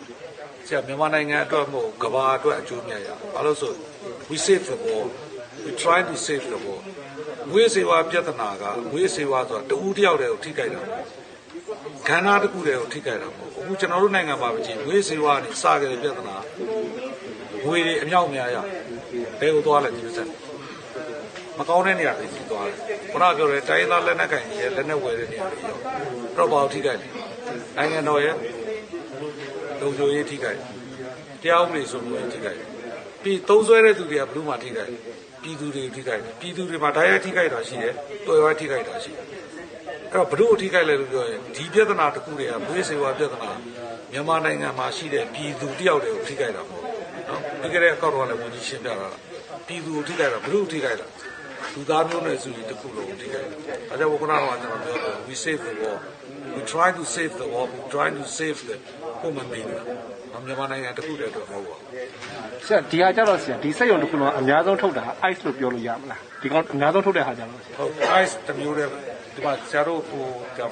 ဆရာမြန်မာနိုင်ငံအတွက်မဟုတ်ကမ္ဘာအတွက်အကျိုးမြတ်ရဘာလို့ဆို we save the world we try to save the world မွေးစေဝါပြဿနာကမွေးစေဝါဆိုတာတဦးတယောက်တည်းကိုထိခိုက်တာခန္ဓာတစ်ခုတည်းကိုထိခိုက်တာမဟုတ်အခုကျွန်တော်တို့နိုင်ငံမှာကြည့်မွေးစေဝါနဲ့စခဲ့တဲ့ပြဿနာမွေးတွေအမြောက်များရဘယ်ကိုသွားလဲဒီစက်မကောင်းတဲ့နေရာတွေကြီးသွားတယ်ခုနကပြောတဲ့တိုင်းသားလက်နက်ကင်ကြီးရဲ့လက်နက်ဝယ်တဲ့နေရာတွေရောတော့ဘာလို့ထိခိုက်လဲနိုင်ငံတော်ရဲ့လုံခြုံရေးထိခိုက်တရားဥပဒေစိုးမိုးရေးထိခိုက်ပြီးသုံးဆွဲတဲ့သူတွေကဘယ်လိုမှထိခိုက်ပြည်သူတွေထိခိုက်ပြည်သူတွေမှာဓာတ်ရိုက်ထိခိုက်တာရှိတယ်တော်ရွာထိခိုက်တာရှိတယ်အဲ့တော့ဘယ်လိုထိခိုက်လဲလို့ပြောရင်ဒီပြဿနာတစ်ခုတည်းကမွေးစေဝါပြဿနာမြန်မာနိုင်ငံမှာရှိတဲ့ပြည်သူတယောက်တည်းကိုထိခိုက်တာမဟုတ်နော်ဒီကနေ့အကောက်တော့လည်းဝန်ကြီးရှင်းပြတာပြည်သူကိုထိခိုက်တာဘယ်လိုထိခိုက်တာလူသားမျိုးနွယ်စုကြီးတစ်ခုလုံးကိုထိခိုက်တယ်အဲကြောင့်ခုနကကျွန်တော်ပြောတယ် we save the world we try to save the world we try to save the human being မြန်မာနိုင်ငံတစ်ခုတည်းတော့မဟုတ်ပါဘူး ဆရာဒီဟာကြတော့ဆရာဒီစက်ရုံတစ်ခုလုံးအများဆုံးထုတ်တာ ice လို့ပြောလို့ရမလားဒီကောင်အများဆုံးထုတ်တဲ့ဟာကြတော့ဆရာ ဟုတ် ice တစ်မျိုးတည်းဒီမှာဆရာတို့ဟို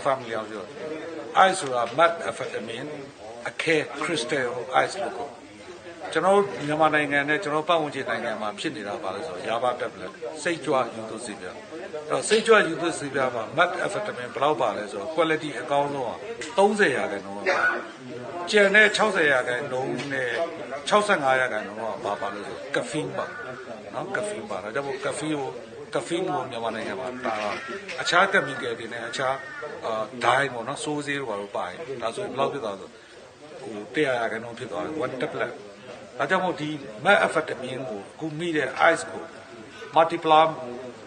family အောင်ပြော ice ဆိုတာ methamphetamine အခဲ crystal ice လို့ခေါ်ကျွန်တော်မြန်မာနိုင်ငံနဲ့ကျွန်တော်ပတ်ဝန်းကျင်နိုင်ငံမှာဖြစ်နေတာပါလို့ဆိုတော့ Java tablet စိတ်ကြွယူသွစီပြအဲ့တော့စိတ်ကြွယူသွစီပြမှာ methamphetamine ဘယ်လောက်ပါလဲဆိုတော့ quality အကောင်းဆုံးอ่ะ30%တော့ကျန်တဲ့60%လုံးနဲ့65%တော့ပါလို့ဆို caffeine ပါနော် caffeine ပါဒါကြောင့် caffeine ကိုမြန်မာနိုင်ငံမှာတာအခြား chemical တွေနဲ့အခြားဒိုင်းပေါ့နော်စိုးစေးတို့ဘာလို့ပါရင်ဒါဆိုဘယ်လောက်ဖြစ်သွားဆိုဟို100%ဖြစ်သွားတယ် one tablet ဒါကြောင့်မို့ဒီ methamphetamine ကိုခုမိတဲ့ ice ကို multiply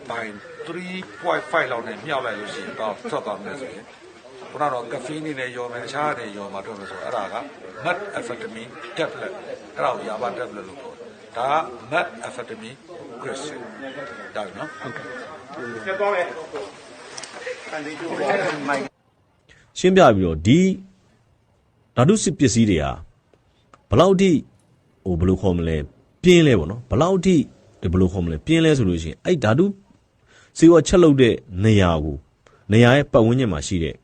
by 3.5 လောက်နဲ့မြောက်လိုက်လို့ရှိရင်တော့ထွက်သွားမယ်ဆိုရင်ခုနကတော့ caffeine နေနဲ့ရောမယ်အခြားတွေရောမှာထွက်မယ်ဆိုတော့အဲ့ဒါက methamphetamine tablet အဲ့ဒါကို Java tablet လို့ခေါ်ဒါက methamphetamine crystal ဒါနော်ဟုတ်ကဲ့ ရှင်းပြပြီးတော့ဒီဓာတုစစ်ပစ္စည်းတွေကဘယ်လောက်ထိဟိုဘယ်လိုခေါ်မလဲပြင်းလဲပေါ့နော်ဘယ်လောက်ထိဒီဘယ်လိုခေါ်မလဲပြင်းလဲဆိုလို့ရှိရင်အဲ့ဓာတုစေဝါချက်လုပ်တဲ့နေရာရဲ့ပတ်ဝန်းကျင်မှာရှိတဲ့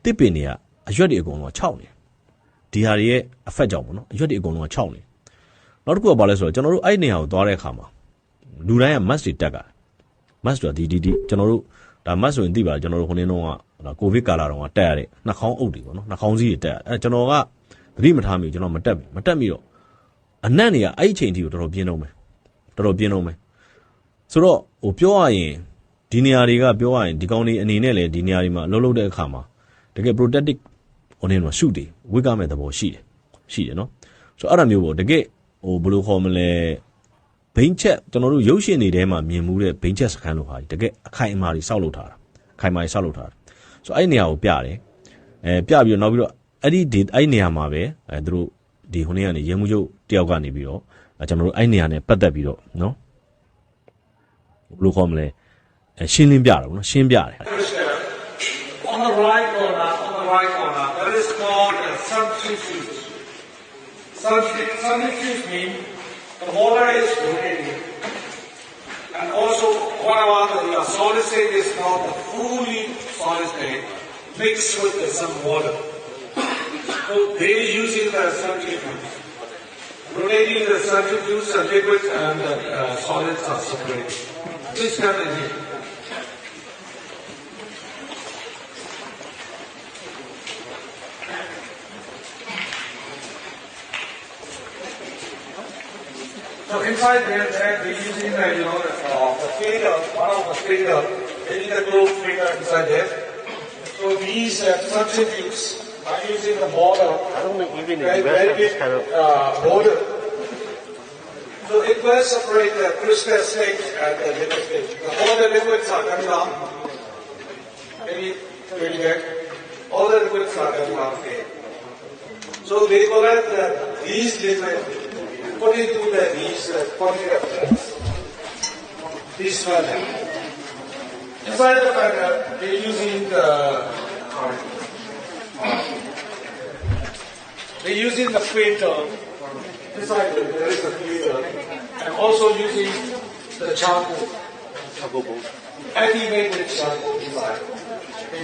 တစ်ပင်တွေကအရွက်တွေအကုန်လုံးကခြောက်နေဒီဟာတွေရဲ့ effect ကြောင့်ပေါ့နော်အရွက်တွေအကုန်လုံးကခြောက်နေနောက်တစ်ခုကဘာလဲဆိုတော့ကျွန်တော်တို့အဲ့နေရာကိုသွားတဲ့အခါမှာလူတိုင်းက mask တွေတက်ကြတယ် mask ဆိုတာဒီကျွန်တော်တို့ဒါ mask ဆိုရင်သိပါတယ်ကျွန်တော်တို့ခုနေ့တော့ကိုဗစ်ကာလတုန်းကတက်ရတဲ့နှာခေါင်းအုပ်တွေပေါ့နော်နှာခေါင်းစည်းတွေတက်အဲ့ကျွန်တော်ကသတိမထားမိကျွန်တော်မတက်မိတော့အနက်နေရအဲ့အချိန်ထိကိုတော်တော်ပြင်းတော့မယ်ဆိုတော့ဟိုပြောရရင်ဒီနေရာတွေကပြောရရင်ဒီကောင်းတွေအနေနဲ့လည်းဒီနေရာတွေမှာလှုပ်တဲ့အခါမှာတကယ် protective ဟိုနေမှာရှုတယ်ဝိကမဲ့သဘောရှိတယ်နော်ဆိုတော့အဲ့ဒါမျိုးပေါ့တကယ်ဟိုဘယ်လိုခေါ်မလဲဘိန်းချက်ကျွန်တော်တို့ရုပ်ရှင်တွေထဲမှာမြင်မှုတဲ့ဘိန်းချက်စခန်းလိုဟာတကယ်အခိုင်အမာတွေစောက်လုပ်ထားတာဆိုတော့အဲ့နေရာကိုပြတယ်ပြပြီးတော့နောက်ပြီးတော့အဲ့နေရာမှာပဲသူတို့ဒီဟိုနေ့ကနေရဲမှုချုပ်တယောက်ကနေပြီးတော့ကျွန်တော်တို့အဲ့နေရာနဲ့ပတ်သက်ပြီးတော့နော်ဘယ်လိုခေါ်မလဲရှင်းလင်းပြတာပေါ့နော်ရှင်းပြတယ် On the right corner that is called a centrifuge centrifuge means the water is rotating and also whatever the solid state is called the fully solid state mixed with some water so they are using the centrifuge rotating the centrifuge the liquids and the solids are separated please come in here So inside there, they're using the fader, one of the fader, the globe fader inside there. So these substitutes are using the border, I don't think even in very, the very West big this kind of border. So it will separate the crystal state and the liquid state. All the liquids are coming down. Maybe all the liquids are coming down here. So they collect these liquids, put into these containers. This funnel. Inside the funnel, they're using the filter. Inside there is a filter, and also using the charcoal. Activated charcoal inside. They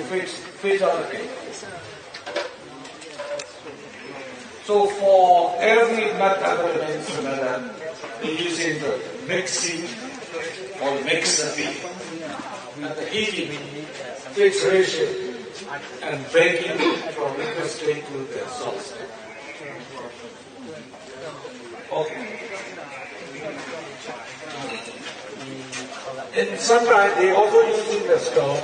filter the cake. So for every nut elements, we're using the mixing or mixing and the heating, filtration, and baking from liquid state to the solid state. Okay. And sometimes they also using the stove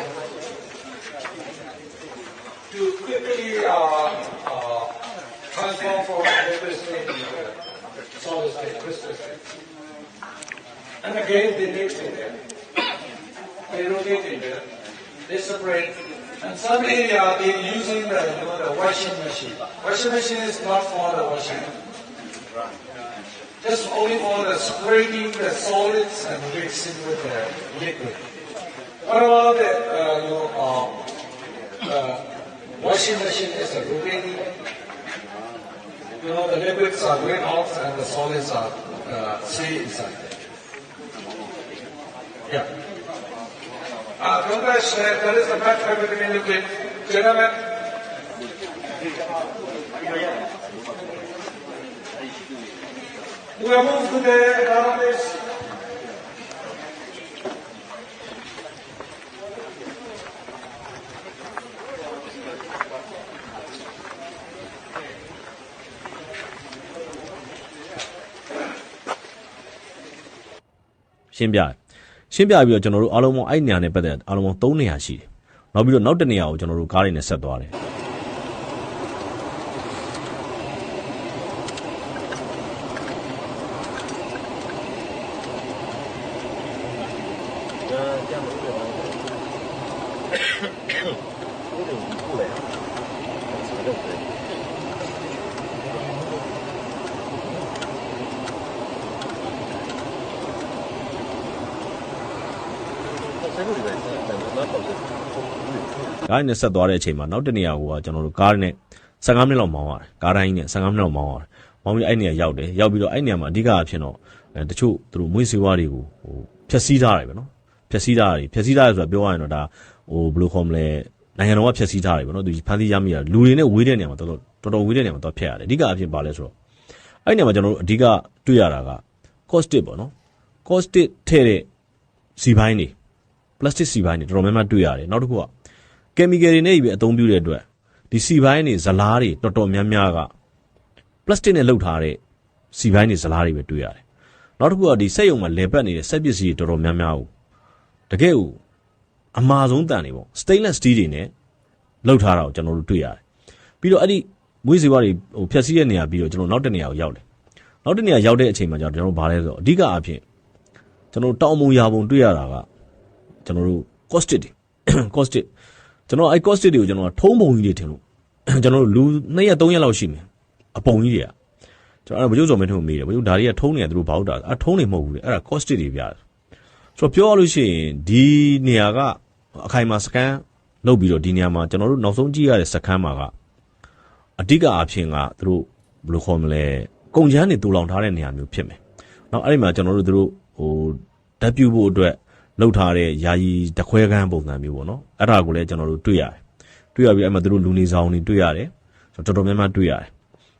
to quickly transform from liquid state to solid state, crystal state. And again, they mix in there. They rotate in there. They separate. And some area they're using the washing machine. Washing machine is not for the washing. Just only for the separating the solids and mixing with the liquid. What about the washing machine is rotating? The liquids are going out and the solids are stay inside. Yeah. Congress, that is the matter between liquid. Gentlemen. We will move to the economics.ရှင်းပြပြီးတော့ကျွန်တော်တို့အားလုံးပေါင်းအဲ့နေရာနဲ့ပတ်သက်အားလုံးပေါင်း3နေရာရှိတယ်။နောက်ပြီးတော့နောက်တစ်နေရာကိုကျွန်တော်တို့ကားတွေနဲ့ဆက်သွားတယ်။ကားနဲ့ဆက်သွားတဲ့အချိန်မှာနောက်တစ်နေရာကိုကျွန်တော်တို့ကားနဲ့15မိနစ်လောက်မောင်းရတယ်ကားတိုင်းနဲ့15မိနစ်လောက်မောင်းရတယ်မောင်းပြီးအဲ့နေရာရောက်တယ်ရောက်ပြီးတော့အဲ့နေရာမှာအဓိကအဖြစ်တော့တချို့သူတို့မွေးစေဝါးတွေကိုဖျက်ဆီးထားတယ်ပဲနော်ဖျက်ဆီးထားတယ်ဆိုတာပြောရရင်တော့ဒါဘယ်လိုခေါ်မလဲနိုင်ငံတော်ကဖျက်ဆီးထားတယ်ပဲနော်သူဖမ်းဆီးရမိတာလူတွေနဲ့ဝေးတဲ့နေရာမှာတော်တော်ဝေးတဲ့နေရာမှာတော့ဖျက်ရတယ်အဓိကအဖြစ်ပါလဲဆိုတော့အဲ့နေရာမှာကျွန်တော်တို့အဓိကတွေ့ရတာက caustic ပေါ့နော် caustic ထဲ့တဲ့စီပိုင်းတွေ plastic စီပိုင်းတွေတော်တော်များများတွေ့ရတယ်နောက်တစ်ခုကchemical တွေနဲ့ပဲအသုံးပြုတဲ့အတွက်ဒီစီပိုင်းတွေဇလားတွေတော်တော်များများက plastic နဲ့လုပ်ထားတဲ့စီပိုင်းတွေဇလားတွေပဲတွေ့ရတယ်နောက်တစ်ခုကဒီစက်ရုံမှာလည်ပတ်နေတဲ့စက်ပစ္စည်းတွေတော်တော်များများကိုတကယ်ကိုအမာဆုံးတန်တွေပေါ့ stainless steel တွေနဲ့လုပ်ထားတာကိုကျွန်တော်တို့တွေ့ရတယ်ပြီးတော့အဲ့ဒီမွေးစေဝါးတွေဖြတ်စည်းတဲ့နေရာပြီးတော့ကျွန်တော်နောက်တစ်နေရာကိုရောက်တယ်နောက်တစ်နေရာရောက်တဲ့အချိန်မှာကျွန်တော်တို့ဘာလဲဆိုတော့အဓိကအဖြစ်ကျွန်တော်တောင်မုံရာပုံတွေ့ရတာကကျွန်တော်တို့ caustic တွေ caustic ကျွန်တော်အဲ့ caustic တွေကိုကျွန်တော်ထုံးပုံကြီးတွေထင်လို့ကျွန်တော်တို့လူ2ရက်3ရက်လောက်ရှိမယ်အပုံကြီးတွေကကျွန်တော်အဲ့ဘယ်လိုဆိုမင်းထုံးမေးတယ်ဘယ်လိုဒါတွေကထုံးနေတယ်သူတို့ဘာလို့တာအထုံးနေမဟုတ်ဘူးလေအဲ့ဒါ caustic တွေပြတယ်ဆိုတော့ပြောရလို့ရှိရင်ဒီနေရာကအခိုင်အမာစကန်လုပ်ပြီးတော့ဒီနေရာမှာကျွန်တော်တို့နောက်ဆုံးကြည့်ရတဲ့စကန်မှာကအဓိကအဖြစ်ကသူတို့ဘယ်လိုခေါ်မလဲကုန်ချမ်းတွေတူလောင်ထားတဲ့နေရာမျိုးဖြစ်မယ်နောက်အဲ့ဒီမှာကျွန်တော်တို့သူတို့ဓာတ်ပြုဖို့အတွက်လောက်ထားတဲ့ယာယီတခွဲကန်းပုံစံမျိုးပေါ့နော်အဲ့ဒါကိုလည်းကျွန်တော်တို့တွေ့ရတယ်တွေ့ရပြီးအဲ့မှာသူတို့လူနေဆောင်တွေတွေ့ရတယ်တော်တော်များများတွေ့ရတယ်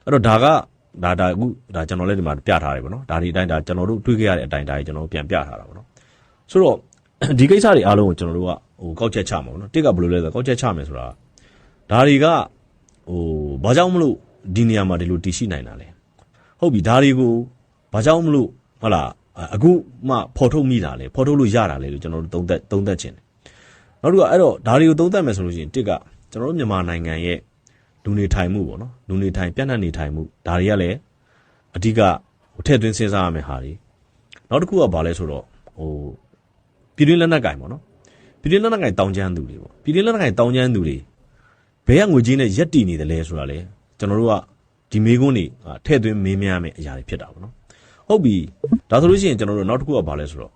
အဲ့တော့ဒါအခုဒါကျွန်တော်လည်းဒီမှာပြထားတယ်ပေါ့နော်ဒါဒီအတိုင်းဒါကျွန်တော်တို့တွေ့ခဲ့ရတဲ့အတိုင်းဒါကြီးကျွန်တော်တို့ပြန်ပြထားတာပေါ့နော်ဆိုတော့ဒီကိစ္စတွေအားလုံးကိုကျွန်တော်တို့ကကောက်ချက်ချမှာပေါ့နော်တစ်ကဘယ်လိုလဲဆိုတော့ကောက်ချက်ချမယ်ဆိုတာဒါတွေကဘာကြောင့်မလို့ဒီနေရာမှာဒီလိုတည်ရှိနိုင်တာလဲဟုတ်ပြီဒါတွေကိုဘာကြောင့်မလို့ ဟုတ်လားအခုမှဖော်ထုတ်မိတာလေဖော်ထုတ်လို့ရတာလေလို့ကျွန်တော်တို့သုံးသက်ခြင်းတယ်နောက်တစ်ခုကအဲ့တော့ဒါတွေကိုသုံးသက်မယ်ဆိုလို့ရှိရင်တစ်ကကျွန်တော်တို့မြန်မာနိုင်ငံရဲ့လူနေထိုင်မှုပေါ့နော်လူနေထိုင်ပြန့်နှံ့နေထိုင်မှုဒါတွေကလည်းအဓိကထည့်သွင်းစဉ်းစားရမယ့်ဟာတွေနောက်တစ်ခုကဘာလဲဆိုတော့ပြည်တွင်းလက်နက်ကင်ပေါ့နော်ပြည်တွင်းလက်နက်ကင်တောင်းကျမ်းသူတွေပေါ့ပြည်တွင်းလက်နက်ကင်တောင်းကျမ်းသူတွေဘယ်ကငွေကြေးနဲ့ရက်တည်နေတယ်လဲဆိုတာလေကျွန်တော်တို့ကဒီမေကွန်းတွေထည့်သွင်းမေးမြန်းမယ့်အရာတွေဖြစ်တာပေါ့နော်ဟုတ်ပြီဒါဆိုလို့ရှိရင်ကျွန်တော်တို့နောက်တစ်ခုကဘာလဲဆိုတော့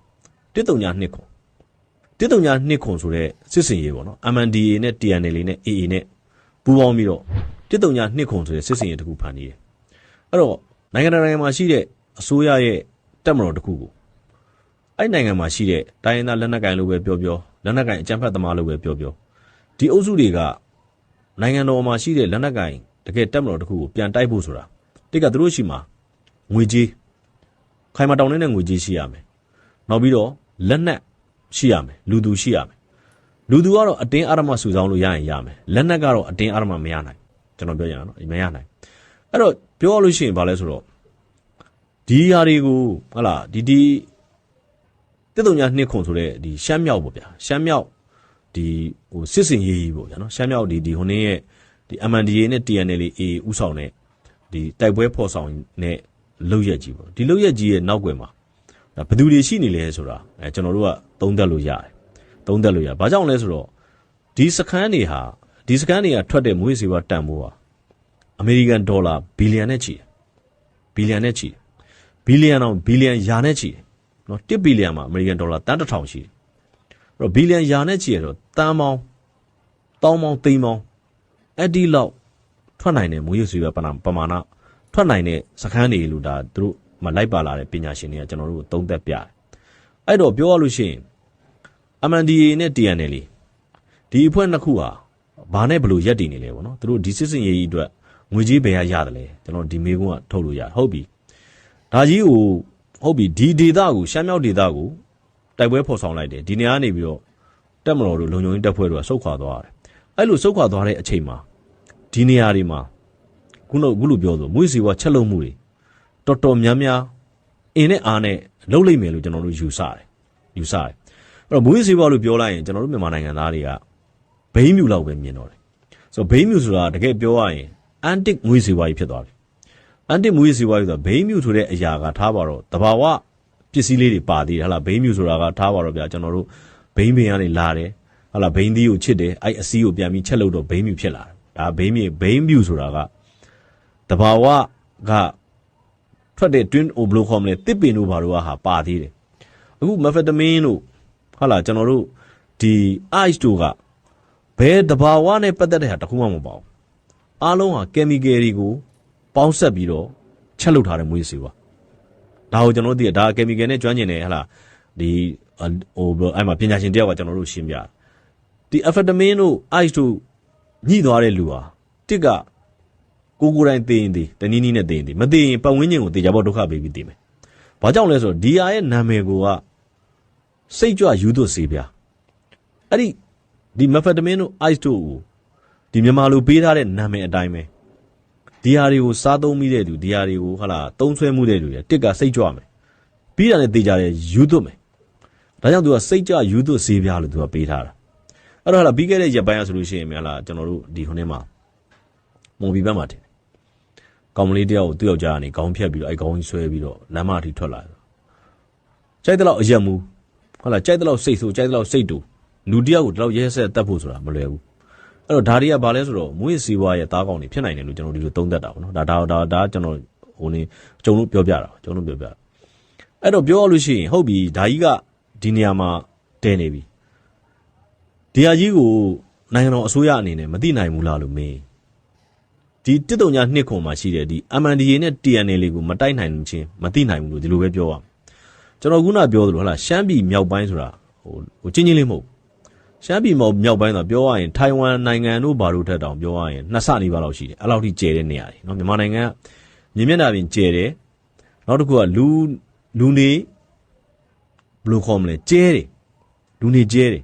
132ခွန်132ခွန်ဆိုတဲ့စစ်စင်ရေးပေါ့နော် MNDAA နဲ့ TNLA နဲ့ AA နဲ့ပူးပေါင်းပြီးတော့132ခွန်ဆိုတဲ့စစ်စင်ရေးတစ်ခုဖန်တီးတယ်အဲ့တော့နိုင်ငံတော်မှာရှိတဲ့အစိုးရရဲ့တပ်မတော်တစ်ခုကိုအဲ့နိုင်ငံမှာရှိတဲ့တိုင်းရင်းသားလက်နက်ကိုင်လို့ပဲပြောလက်နက်ကိုင်အကြမ်းဖက်သမားလို့ပဲပြောဒီအုပ်စုတွေကနိုင်ငံတော်မှာရှိတဲ့လက်နက်ကိုင်တကယ်တပ်မတော်တစ်ခုကိုပြန်တိုက်ဖို့ဆိုတာတိတ်ကသူတို့ရှိမှာငွေကြေးခိုင်မာတောင်းနေတဲ့ငွေကြေးရှိရမယ်နောက်ပြီးတော့လက်နက်ရှိရမယ်လူသူရှိရမယ်လူသူကတော့အတင်းအဓမ္မစုဆောင်းလို့ရရင်ရမယ်လက်နက်ကတော့အတင်းအဓမ္မမရနိုင်ကျွန်တော်ပြောရအောင်နော်မရနိုင်အဲ့တော့ပြောရလို့ရှိရင်ဘာလဲဆိုတော့ဒီຢာတွေကိုဟုတ်လားဒီ132ခွန်ဆိုတဲ့ဒီရှမ်းမြောက်ပေါ့ဗျာရှမ်းမြောက်ဒီစစ်စင်ရေးကြီးပေါ့ဗျာနော်ရှမ်းမြောက်ဒီဟိုနေ့ရဲ့ဒီ MNDAA နဲ့ TNLA ဥဆောင်တဲ့ဒီတိုက်ပွဲဖော်ဆောင်တဲ့လုပ်ရက်ကြီးပေါ့ဒီလုပ်ရက်ကြီးရဲ့နောက်ွယ်မှာဘယ်သူတွေရှိနေလဲဆိုတာကျွန်တော်တို့ကသုံးသပ်လို့ရတယ်ဘာကြောင့်လဲဆိုတော့ဒီစခန်းတွေကထွက်တဲ့မွေးစေဝါတန်ဖိုးဟာအမေရိကန်ဒေါ်လာဘီလီယံနဲ့ချီဘီလီယံရာနဲ့ချီနော်1ဘီလီယံမှာအမေရိကန်ဒေါ်လာတန်း1000ရှိတယ်အဲ့တော့ဘီလီယံရာနဲ့ချီရတော့တန်းပေါင်းတောင်းပေါင်းသိန်းပေါင်းအဲ့ဒီလောက်ထွက်နိုင်တဲ့မွေးစေဝါပမာဏထွက်နိုင်တဲ့စခန်းတွေလို့ဒါသူတို့မလိုက်ပါလာတဲ့ပညာရှင်တွေကကျွန်တော်တို့သုံးသပ်ပြတယ်အဲ့တော့ပြောရလို့ရှိရင် MNDAA နဲ့ TNLA ဒီအဖွဲ့နှစ်ခုဟာဘာနဲ့ဘလို့ရက်တည်နေလဲပေါ့နော်သူတို့ဒီစစ်စင်ရေးကြီးအတွက်ငွေကြေးဘယ်ရရတယ်လဲကျွန်တော်ဒီမေးခွန်းကထုတ်လို့ရဟုတ်ပြီဒါကြီးကိုဟုတ်ပြီဒီဒေတာကိုရှမ်းမြောက်ဒေတာကိုတိုက်ပွဲဖော်ဆောင်လိုက်တယ်ဒီနေရာနေပြီးတော့တက်မတော်တို့လုံခြုံရေးတပ်ဖွဲ့တို့ကစုခွာသွားတယ်အဲ့လိုစုခွာသွားတဲ့အချိန်မှာဒီနေရာတွေမှာခုလိုပြောဆိုမွေးစီဝါချက်လုံးမှုတွေတော်တော်များများအင်းနဲ့အားနဲ့လှုပ်လိုက်မယ်လို့ကျွန်တော်တို့ယူဆတယ်အဲ့တော့မွေးစီဝါလို့ပြောလိုက်ရင်ကျွန်တော်တို့မြန်မာနိုင်ငံသားတွေကဘိန်းမြူလောက်ပဲမြင်တော့တယ်ဆိုတော့ဘိန်းမြူဆိုတာတကယ်ပြောရရင်အန်တစ်မွေးစီဝါကြီးဖြစ်သွားပြီအန်တစ်မွေးစီဝါကြီးဆိုတာဘိန်းမြူဆိုတဲ့အရာကထားပါတော့တဘာဝပစ္စည်းလေးတွေပါသေးတယ်ဟလားဘိန်းမြူဆိုတာကထားပါတော့ဗျာကျွန်တော်တို့ဘိန်းပင်ကနေလာတယ်ဟလားဘိန်းသီးကိုချစ်တယ်အဲ့အစည်းကိုပြန်ပြီးချက်လို့တော့ဘိန်းမြူဖြစ်လာတယ်ဒါဘိန်းမြူဆိုတာကတဘာဝကထွက်တဲ့ twin oblocom နဲ့တစ်ပင်တို့ဘာတို့ဟာပါသေးတယ်အခု methamphetamine တို့ဟာလာကျွန်တော်တို့ဒီ ice တို့ကဘယ်တဘာဝနဲ့ပတ်သက်တဲ့ဟာတခုမှမပေါ့အားလုံးဟာ chemical တွေကိုပေါင်းဆက်ပြီးတော့ချက်လုပ်ထားတဲ့မွေးစေပါဒါကိုကျွန်တော်တို့သိရဒါ chemical နဲ့ကျွမ်းကျင်တယ်ဟာလာဒီအဲ့မှာပညာရှင်တယောက်ကကျွန်တော်တို့ရှင်းပြဒီ amphetamine တို့ ice တို့ညှိသွားတဲ့လူဟာတစ်ကကိုယ်တိုင်သိရင်တနည်းနည်းနဲ့သိရင်မသိရင်ပတ်ဝန်းကျင်ကိုတေချာပေါဒုက္ခပေးပြီးသိမယ်။ဘာကြောင့်လဲဆိုတော့ဒီဟာရဲ့နာမည်ကစိတ်ကြွယူသွဆေးပြားအဲ့ဒီ methamphetamine တို့ ice တို့ကိုဒီမြန်မာလူပေးထားတဲ့နာမည်အတိုင်းပဲဒီဟာတွေကိုစားသုံးမိတဲ့သူဒီဟာတွေကိုဟာလာသုံးဆွဲမှုတဲ့လူတွေတစ်ကစိတ်ကြွမယ်ပြီးတာနဲ့တေချာတဲ့ယူသွမယ်ဒါကြောင့်သူကစိတ်ကြွယူသွဆေးပြားလို့သူကပေးထားတာအဲ့တော့ဟာလာပြီးခဲ့တဲ့ရက်ပိုင်းဆိုလို့ရှိရင်ဟာလာကျွန်တော်တို့ဒီခုနေ့မှာမွန်ဘီဘက်မှာတင်ကောင်မလေးတယောက်ကိုသူ့ယောက်ျားကနေခေါင်းဖြတ်ပြီးတော့အဲ့ခေါင်းကြီးဆွဲပြီးတော့လမ်းမအထိထွက်လာတယ်ကြိုက်တဲ့လောက်အရက်မူဟုတ်လားကြိုက်တဲ့လောက်စိတ်ဆိုးကြိုက်တဲ့လောက်စိတ်တူလူတယောက်ကိုဒီလောက်ရဲဆက်တတ်ဖို့ဆိုတာမလွယ်ဘူးအဲ့တော့ဒါတွေကဘာလဲဆိုတော့မွေးစီဝါရဲ့သားကောင်တွေဖြစ်နိုင်တယ်လို့ကျွန်တော်ဒီလိုသုံးသပ်တာပေါ့နော်ဒါကျွန်တော်ဟိုနေကျုံလို့ပြောပြတာအဲ့တော့ပြောရလို့ရှိရင်ဟုတ်ပြီဒါကြီးကဒီနေရာမှာတဲနေပြီဒီဟာကြီးကိုနိုင်ငံတော်အစိုးရအနေနဲ့မသိနိုင်ဘူးလားလို့မေးဒီ132ခွန်မှာရှိတယ်ဒီ MNDAA နဲ့ TNLA ကိုမတိုက်နိုင်ချင်းမသိနိုင်ဘူးလို့ဒီလိုပဲပြောရမှာကျွန်တော်ခုနပြောသလိုဟုတ်လားရှမ်းပြည်မြောက်ပိုင်းဆိုတာဟိုချင်းလေးမဟုတ်ရှမ်းပြည်မြောက်ပိုင်းဆိုပြောရရင်ထိုင်ဝမ်နိုင်ငံတို့ဘာလို့ထက်တောင်ပြောရရင်2ဆနီးပါးလောက်ရှိတယ်အဲ့လောက်ထိကျယ်တဲ့နေရာတွေเนาะမြန်မာနိုင်ငံကမြင်မျက်နှာပြင်ကျယ်တယ်နောက်တစ်ခုကလူနေဘယ်လိုခေါ်မလဲကျဲတယ်လူနေကျဲတယ်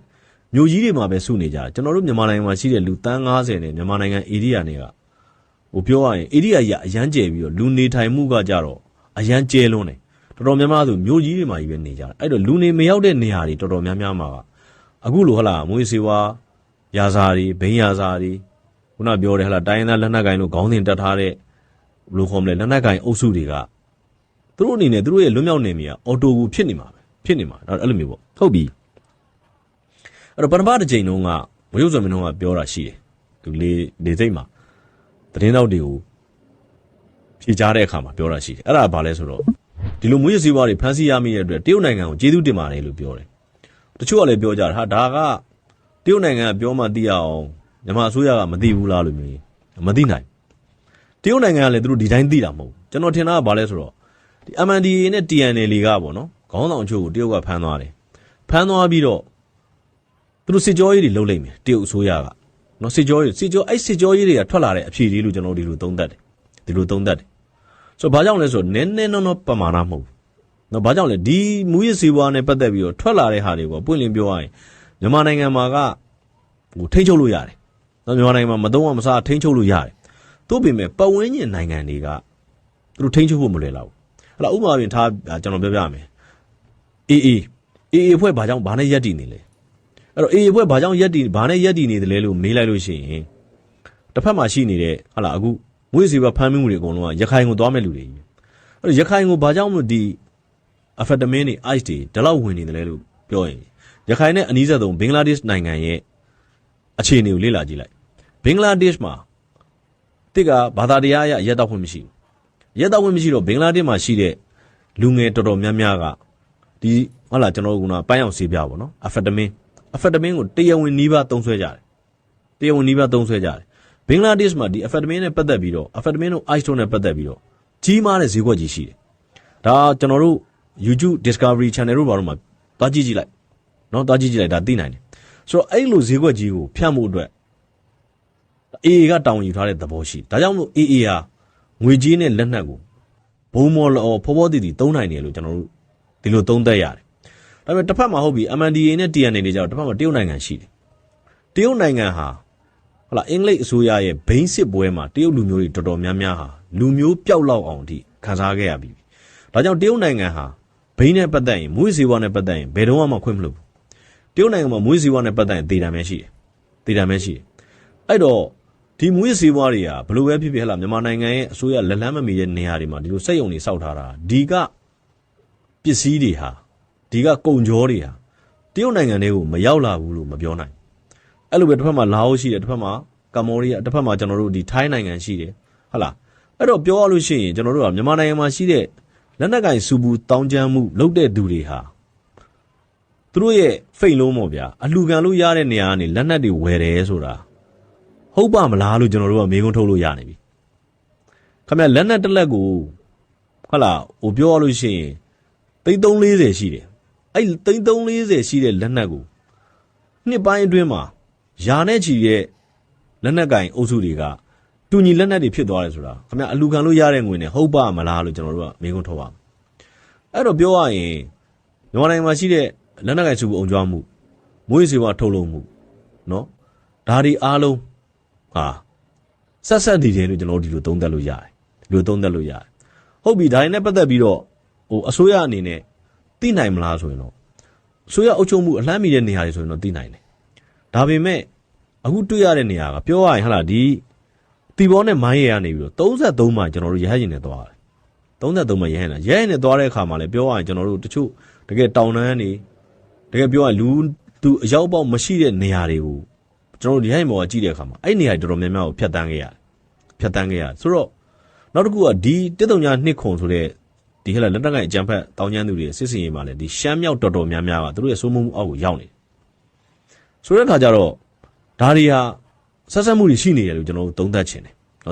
မြို့ကြီးတွေမှာပဲစုနေကြတယ်ကျွန်တော်တို့မြန်မာနိုင်ငံမှာရှိတဲ့လူတန်း90နဲ့မြန်မာနိုင်ငံဧရိယာတွေကဟိုပြောရရင်ဧရိယာကြီးအရန်ကျယ်ပြီးတော့လူနေထိုင်မှုကကြတော့အရန်ကျယ်လွန်းတယ် တော်များများဆိုမြို့ကြီးတွေမှာကြီးပဲနေကြတယ်အဲ့တော့လူနေမရောက်တဲ့နေရာတွေတော်တော်များများမှာကအခုလိုဟလာမွေးစေဝါရာဇာတွေဘိန်းရာဇာတွေခုနပြောတယ်ဟလာတိုင်းရင်းသားလက်နက်ကိုင်တို့ခေါင်းစဉ်တက်ထားတဲ့ဘယ်လိုခေါ်မလဲလက်နက်ကိုင်အုပ်စုတွေကသူတို့အနေနဲ့သူတို့ရဲ့လွတ်မြောက်နေမိကအော်တိုကိုဖြစ်နေမှာပဲဖြစ်နေမှာအဲ့လိုမျိုးပေါ့ဟုတ်ပြီအဲ့တော့ပထမတစ်ချိန်တုန်းကမရုပ်စွန်မင်းတို့ကပြောတာရှိတယ်သူလေစိတ်မှာသတင်းတောက်တွေကိုဖြေကြားတဲ့အခါမှာပြောတာရှိတယ်အဲ့ဒါဘာလဲဆိုတော့ဒီလိုမွေးရစီးပွားတွေဖမ်းဆီးရမိတဲ့အတွက်တရုတ်နိုင်ငံကိုကျေးဇူးတင်ပါတယ်လို့ပြောတယ်တချို့ကလည်းပြောကြတယ်ဟာဒါကတရုတ်နိုင်ငံကပြောမှသိရအောင်မြန်မာအစိုးရကမသိဘူးလားလို့မျိုးမသိနိုင်တရုတ်နိုင်ငံကလည်းသူတို့ဒီတိုင်းသိတာမဟုတ်ကျွန်တော်ထင်တာကဘာလဲဆိုတော့ဒီ MNDAA နဲ့ TNLA ကပေါ့နော်ခေါင်းဆောင်အချို့ကိုတရုတ်ကဖမ်းသွားတယ်ဖမ်းသွားပြီးတော့သူတို့စစ်ကြောရေးတွေလုပ်လိုက်မယ်တရုတ်အစိုးရကနော်စစ်ကြောရေးတွေကထွက်လာတဲ့အဖြေလေးလို့ကျွန်တော်ဒီလိုသုံးသပ်တယ်ဆိုတော့ဘာကြောင့်လဲဆိုတော့နည်းနည်းနော်ပမာဏမဟုတ်နော်ဘာကြောင့်လဲဒီမူရစ်စေဝါနဲ့ပတ်သက်ပြီးတော့ထွက်လာတဲ့ဟာတွေပေါ့ပွင့်လင်းပြောရရင်မြန်မာနိုင်ငံမှာကဟိုထိန်းချုပ်လို့ရတယ်နော်မြန်မာနိုင်ငံမှာမသုံးအောင်မစားထိန်းချုပ်လို့ရတယ်သို့ပေမဲ့ပတ်ဝန်းကျင်နိုင်ငံတွေကသူတို့ထိန်းချုပ်ဖို့မလွယ်တော့ဘူးအဲ့ဒါဥပမာပြင်ထားကျွန်တော်ပြောပြမယ် AA အဖွဲ့ဘာကြောင့်ဘာနဲ့ရက်တည်နေလဲအဲ့တော့ AA အဖွဲ့ဘာကြောင့်ဘာနဲ့ရက်တည်နေတယ်လဲလို့မေးလိုက်လို့ရှိရင်တစ်ဖက်မှာရှိနေတဲ့ဟာလာအခုမွေးစီဘဖမ်းမိမှုတွေအကုန်လုံးကရခိုင်ကိုသွားမဲ့လူတွေကြီးအဲ့တော့ရခိုင်ကိုဘာကြောင့်မလို့ဒီ amphetamine တွေ ice တွေဒီလောက်ဝင်နေတယ်လဲလို့ပြောရင်ရခိုင်နဲ့အနီးစပ်ဆုံးဘင်္ဂလားဒေ့ရှ်နိုင်ငံရဲ့အခြေအနေကိုလေ့လာကြည့်လိုက်ဘင်္ဂလားဒေ့ရှ်မှာတစ်ကဘာသာတရားအရရက်တော့ခွင့်မရှိဘူးရက်တော့ခွင့်မရှိတော့ဘင်္ဂလားဒေ့ရှ်မှာရှိတဲ့လူငယ်တော်တော်များများကဒီဟုတ်လားကျွန်တော်တို့ကပန်းရောင်ဆေးပြပါနော် amphetamine ကိုတရားဝင်နှီးပါသုံးဆွဲကြတယ်ဘင်္ဂလားဒေ့ရှ်မှာဒီ amphetamine နဲ့ပတ်သက်ပြီးတော့ amphetamine တို့ ice တို့နဲ့ပတ်သက်ပြီးတော့ကြီးမားတဲ့ဈေးကွက်ကြီးရှိတယ်ဒါကျွန်တော်တို့ YouTube Discovery Channel တို့ဘာလို့မှသွားကြည့်လိုက်နော်သွားကြည့်လိုက်ဒါသိနိုင်တယ်ဆိုတော့အဲ့လိုဈေးကွက်ကြီးကိုဖြန့်မှုအတွက် AA ကတောင်းယူထားတဲ့သဘောရှိဒါကြောင့်မို့ AA ဟာငွေကြေးနဲ့လက်နက်ကိုဘုံမော်လောဖောဖောတည်တည်သုံးနိုင်တယ်လို့ကျွန်တော်တို့ဒီလိုသုံးသပ်ရတယ်ဒါပေမဲ့တစ်ဖက်မှာဟုတ်ပြီ MNDAA နဲ့ TNLA တွေကြတော့တစ်ဖက်မှာတရုတ်နိုင်ငံရှိတယ်တရုတ်နိုင်ငံဟာဟုတ်လားအင်္ဂလိပ်အစိုးရရဲ့ဘိန်းစစ်ပွဲမှာတရုတ်လူမျိုးတွေတော်တော်များများဟာလူမျိုးပျောက်လောက်အောင်အထိခံစားခဲ့ရပြီဒါကြောင့်တရုတ်နိုင်ငံဟာဘိန်းနဲ့ပတ်သက်ရင်မွေးစေဝါနဲ့ပတ်သက်ရင်ဘယ်တော့မှခွင့်မလုပ်ဘူးတရုတ်နိုင်ငံမှာမွေးစေဝါနဲ့ပတ်သက်ရင်ဒေတာမဲရှိတယ်အဲ့တော့ဒီမွေးစေဝါတွေကဘယ်လိုပဲဖြစ်ဖြစ်ဟလာမြန်မာနိုင်ငံရဲ့အစိုးရလက်လန်းမမီတဲ့နေရာတွေမှာဒီလိုစက်ရုံတွေစောက်ထားတာဒီကပစ္စည်းတွေဟာဒီကကုန်ကြောတွေဟာတရုတ်နိုင်ငံတွေကိုမရောက်လာဘူးလို့မပြောနိုင်အဲ့လိုပဲတစ်ဖက်မှာလာအိုရှိတယ်တစ်ဖက်မှာကမ္ဘောဒီးယားတစ်ဖက်မှာကျွန်တော်တို့ဒီထိုင်းနိုင်ငံရှိတယ်ဟုတ်လားအဲ့တော့ပြောရလို့ရှိရင်ကျွန်တော်တို့ကမြန်မာနိုင်ငံမှာရှိတဲ့လက်နက်ကင်စူဘူးတောင်းကျမ်းမှုလုပ်တဲ့သူတွေဟာသူတို့ရဲ့ဖိတ်လုံးပေါ့ဗျာအလှခံလို့ရတဲ့နေရာကနေလက်နက်တွေဝယ်တယ်ဆိုတာဟုတ်ပါမလားလို့ကျွန်တော်တို့ကမေးခွန်းထုတ်လို့ရနေပြီခင်ဗျလက်နက်တစ်လက်ကိုဟုတ်လားဟိုပြောရလို့ရှိရင်340ရှိတယ်အဲ့340ရှိတဲ့လက်နက်ကိုနှစ်ပိုင်းအတွင်းမှာယာနဲ့ချီရဲ့လက်နက်ကင်အုပ်စုတွေကတူညီလက်နက်တွေဖြစ်သွားတယ်ဆိုတာခင်ဗျအလူခံလို့ရတဲ့ငွေနဲ့ဟုတ်ပါမလားလို့ကျွန်တော်တို့ကမေးခွန်းထုတ်ပါမယ်အဲ့တော့ပြောရရင်မြန်မာနိုင်ငံမှာရှိတဲ့လက်နက်ကင်စုဘူးအုံကြွားမှုမွေးစေဝါထုတ်လုပ်မှုနော်ဒါတွေအားလုံးဟာဆက်တည်တယ်လို့ကျွန်တော်တို့ဒီလိုသုံးသပ်လို့ရတယ်ဟုတ်ပြီဒါတွေနဲ့ပတ်သက်ပြီးတော့ဟိုအစိုးရအနေနဲ့သိနိုင်မလားဆိုရင်တော့အစိုးရအုပ်ချုပ်မှုအလှမ်းမီတဲ့နေရာတွေဆိုရင်တော့သိနိုင်တယ်ဒါပေမဲ့အခုတွေ့ရတဲ့နေရာကပြောရရင်ဟာလားဒီတီဘောနဲ့မိုင်းရရနေပြီးတော့33မှာကျွန်တော်တို့ရဟရင်နဲ့သွားတယ်33မှာရဟရင်နဲ့သွားတဲ့အခါမှာလည်းပြောရရင်ကျွန်တော်တို့တချို့တကယ်တောင်တန်းနေတကယ်ပြောရရင်လူသူအရောက်ပေါက်မရှိတဲ့နေရာတွေကိုကျွန်တော်တို့ရဟရင်ဘောကကြည့်တဲ့အခါမှာအဲ့နေရာတော်တော်များများကိုဖြတ်တန်းခဲ့ရတယ်ဆိုတော့နောက်တစ်ခုကဒီ139ခုဆိုတဲ့ဒီဟဲ့လက်နက်ကိုင်အကြမ်းဖက်တောင်းကျမ်းသူတွေစစ်စင်ရေးမှာလည်းဒီရှမ်းမြောက်တော်တော်များများကသူတို့ရဲ့စိုးမိုးမှုအောက်ကိုရောက်နေတယ်ဆိုတဲ့အခါကျတော့ဒါတွေဟာဆက်ဆက်မှုတွေရှိနေတယ်လို့ကျွန်တော်တို့သုံးသပ်ချင်တယ်အဲ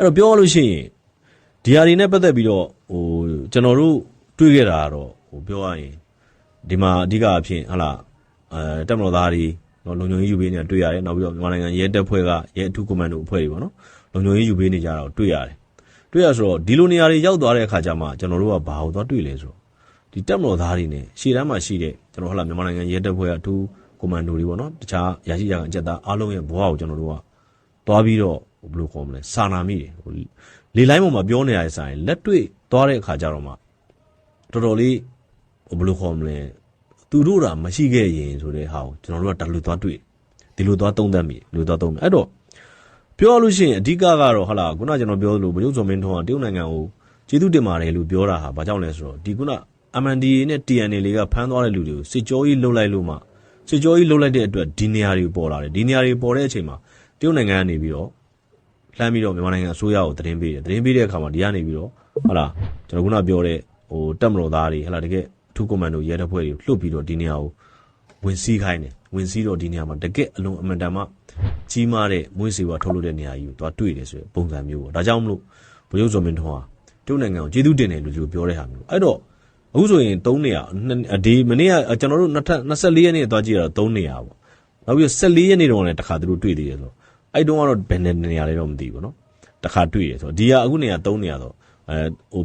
့တော့ပြောရလို့ရှိရင်ဒီဟာတွေနဲ့ပတ်သက်ပြီးတော့ဟိုကျွန်တော်တို့တွေ့ခဲ့တာကတော့ဟိုပြောရရင်ဒီမှာအဓိကအဖြစ်ဟလာတက်မတော်သားတွေနော်လုံခြုံရေးယူပေးနေတာတွေ့ရတယ်နောက်ပြီးတော့မြန်မာနိုင်ငံရဲတပ်ဖွဲ့ကရဲအထူးကွန်မန်ဒိုအဖွဲ့တွေပေါ့နော်လုံခြုံရေးယူပေးနေကြတာကိုတွေ့ရတယ်ဆိုတော့ဒီလိုနေရာတွေရောက်သွားတဲ့အခါကျမှကျွန်တော်တို့ကဘာလို့သွားတွေ့လဲဆိုတော့ဒီတက်မတော်သားတွေနဲ့ရှေ့တန်းမှာရှိတဲ့ကျွန်တော်ဟလာမြန်မာနိုင်ငံရဲတပ်ဖွဲ့ကအထူးကွန်မန်ဒိုတွေပေါ့နော်တခြားရရှိရကအကြက်သားအားလုံးရဲ့ဘဝကိုကျွန်တော်တို့ကသွားပြီးတော့ဘယ်လိုခေါ်မလဲစာနာမိတယ်ဟိုလေလိုင်းပေါ်မှာပြောနေရတဲ့ဆိုင်လက်တွေ့ သွားတဲ့အခါကျတော့မှတော်တော်လေးဘယ်လိုခေါ်မလဲသူတို့တာမရှိခဲ့ရင်ဆိုတဲ့ဟာကိုကျွန်တော်တို့ကတလူသွားတွေ့ဒီလိုသွားသုံးသပ်မိလူသွားသုံးအဲ့တော့ပြောလို့ရှိရင်အဓိကကတော့ဟာလာခုနကျွန်တော်ပြောသလိုဗိုလ်ချုပ်စောမင်းထွန်းကတရုတ်နိုင်ငံကိုကျေးဇူးတင်ပါတယ်လို့ပြောတာဟာဘာကြောင့်လဲဆိုတော့ဒီခုန MNDAA နဲ့ TNA လေးကဖမ်းသွားတဲ့လူတွေကိုစစ်ကြောကြီးလှုပ်လိုက်လို့မှစစ်ကြောကြီးလှုပ်လိုက်တဲ့အတွက်ဒီနေရာတွေပေါ်လာတယ်ဒီနေရာတွေပေါ်တဲ့အချိန်မှာတရုတ်နိုင်ငံကနေပြီးတော့လှမ်းပြီးတော့မြန်မာနိုင်ငံအစိုးရကိုသတင်းပေးတယ်သတင်းပေးတဲ့အခါမှာဒီကနေပြီးတော့ဟာလာကျွန်တော်ခုနပြောတဲ့တပ်မတော်သားတွေဟာလာတကယ်ထူးကွန်မန်ဒိုရဲတပ်ဖွဲ့တွေလှုပ်ပြီးတော့ဒီနေရာကိုဝင်စီးခိုင်းတယ်ဝင်စီးတော့ဒီနေရာမှာတကယ်အလုံးအမှန်တမ်းမှကြီးမားတဲ့မွေးစေဝါထုတ်လုပ်တဲ့နေရာကြီးကိုသွားတွေ့တယ်ဆိုတဲ့ပုံစံမျိုးပေါ့ဒါကြောင့်မလို့ဗိုလ်ချုပ်စောမင်းထွန်းဟာတရုတ်နိုင်ငံကိုကျေးဇူးတင်တယ်လို့ပြောတဲ့ဟာမျိုးအဲ့တော့အခုဆိုရင်3နေရာဒီမနေ့ကကျွန်တော်တို့24ရက်နေ့သွားကြည့်ရတော့3နေရာပေါ့နောက်ပြီး14ရက်နေ့တုန်းကလည်းတစ်ခါသူတို့တွေ့သေးတယ်ဆိုတော့အဲ့တုန်းကတော့ဘယ်နေရာလဲတော့မသိဘူးเนาะတစ်ခါတွေ့တယ်ဆိုတော့ဒီကအခုနေရာ3နေရာတော့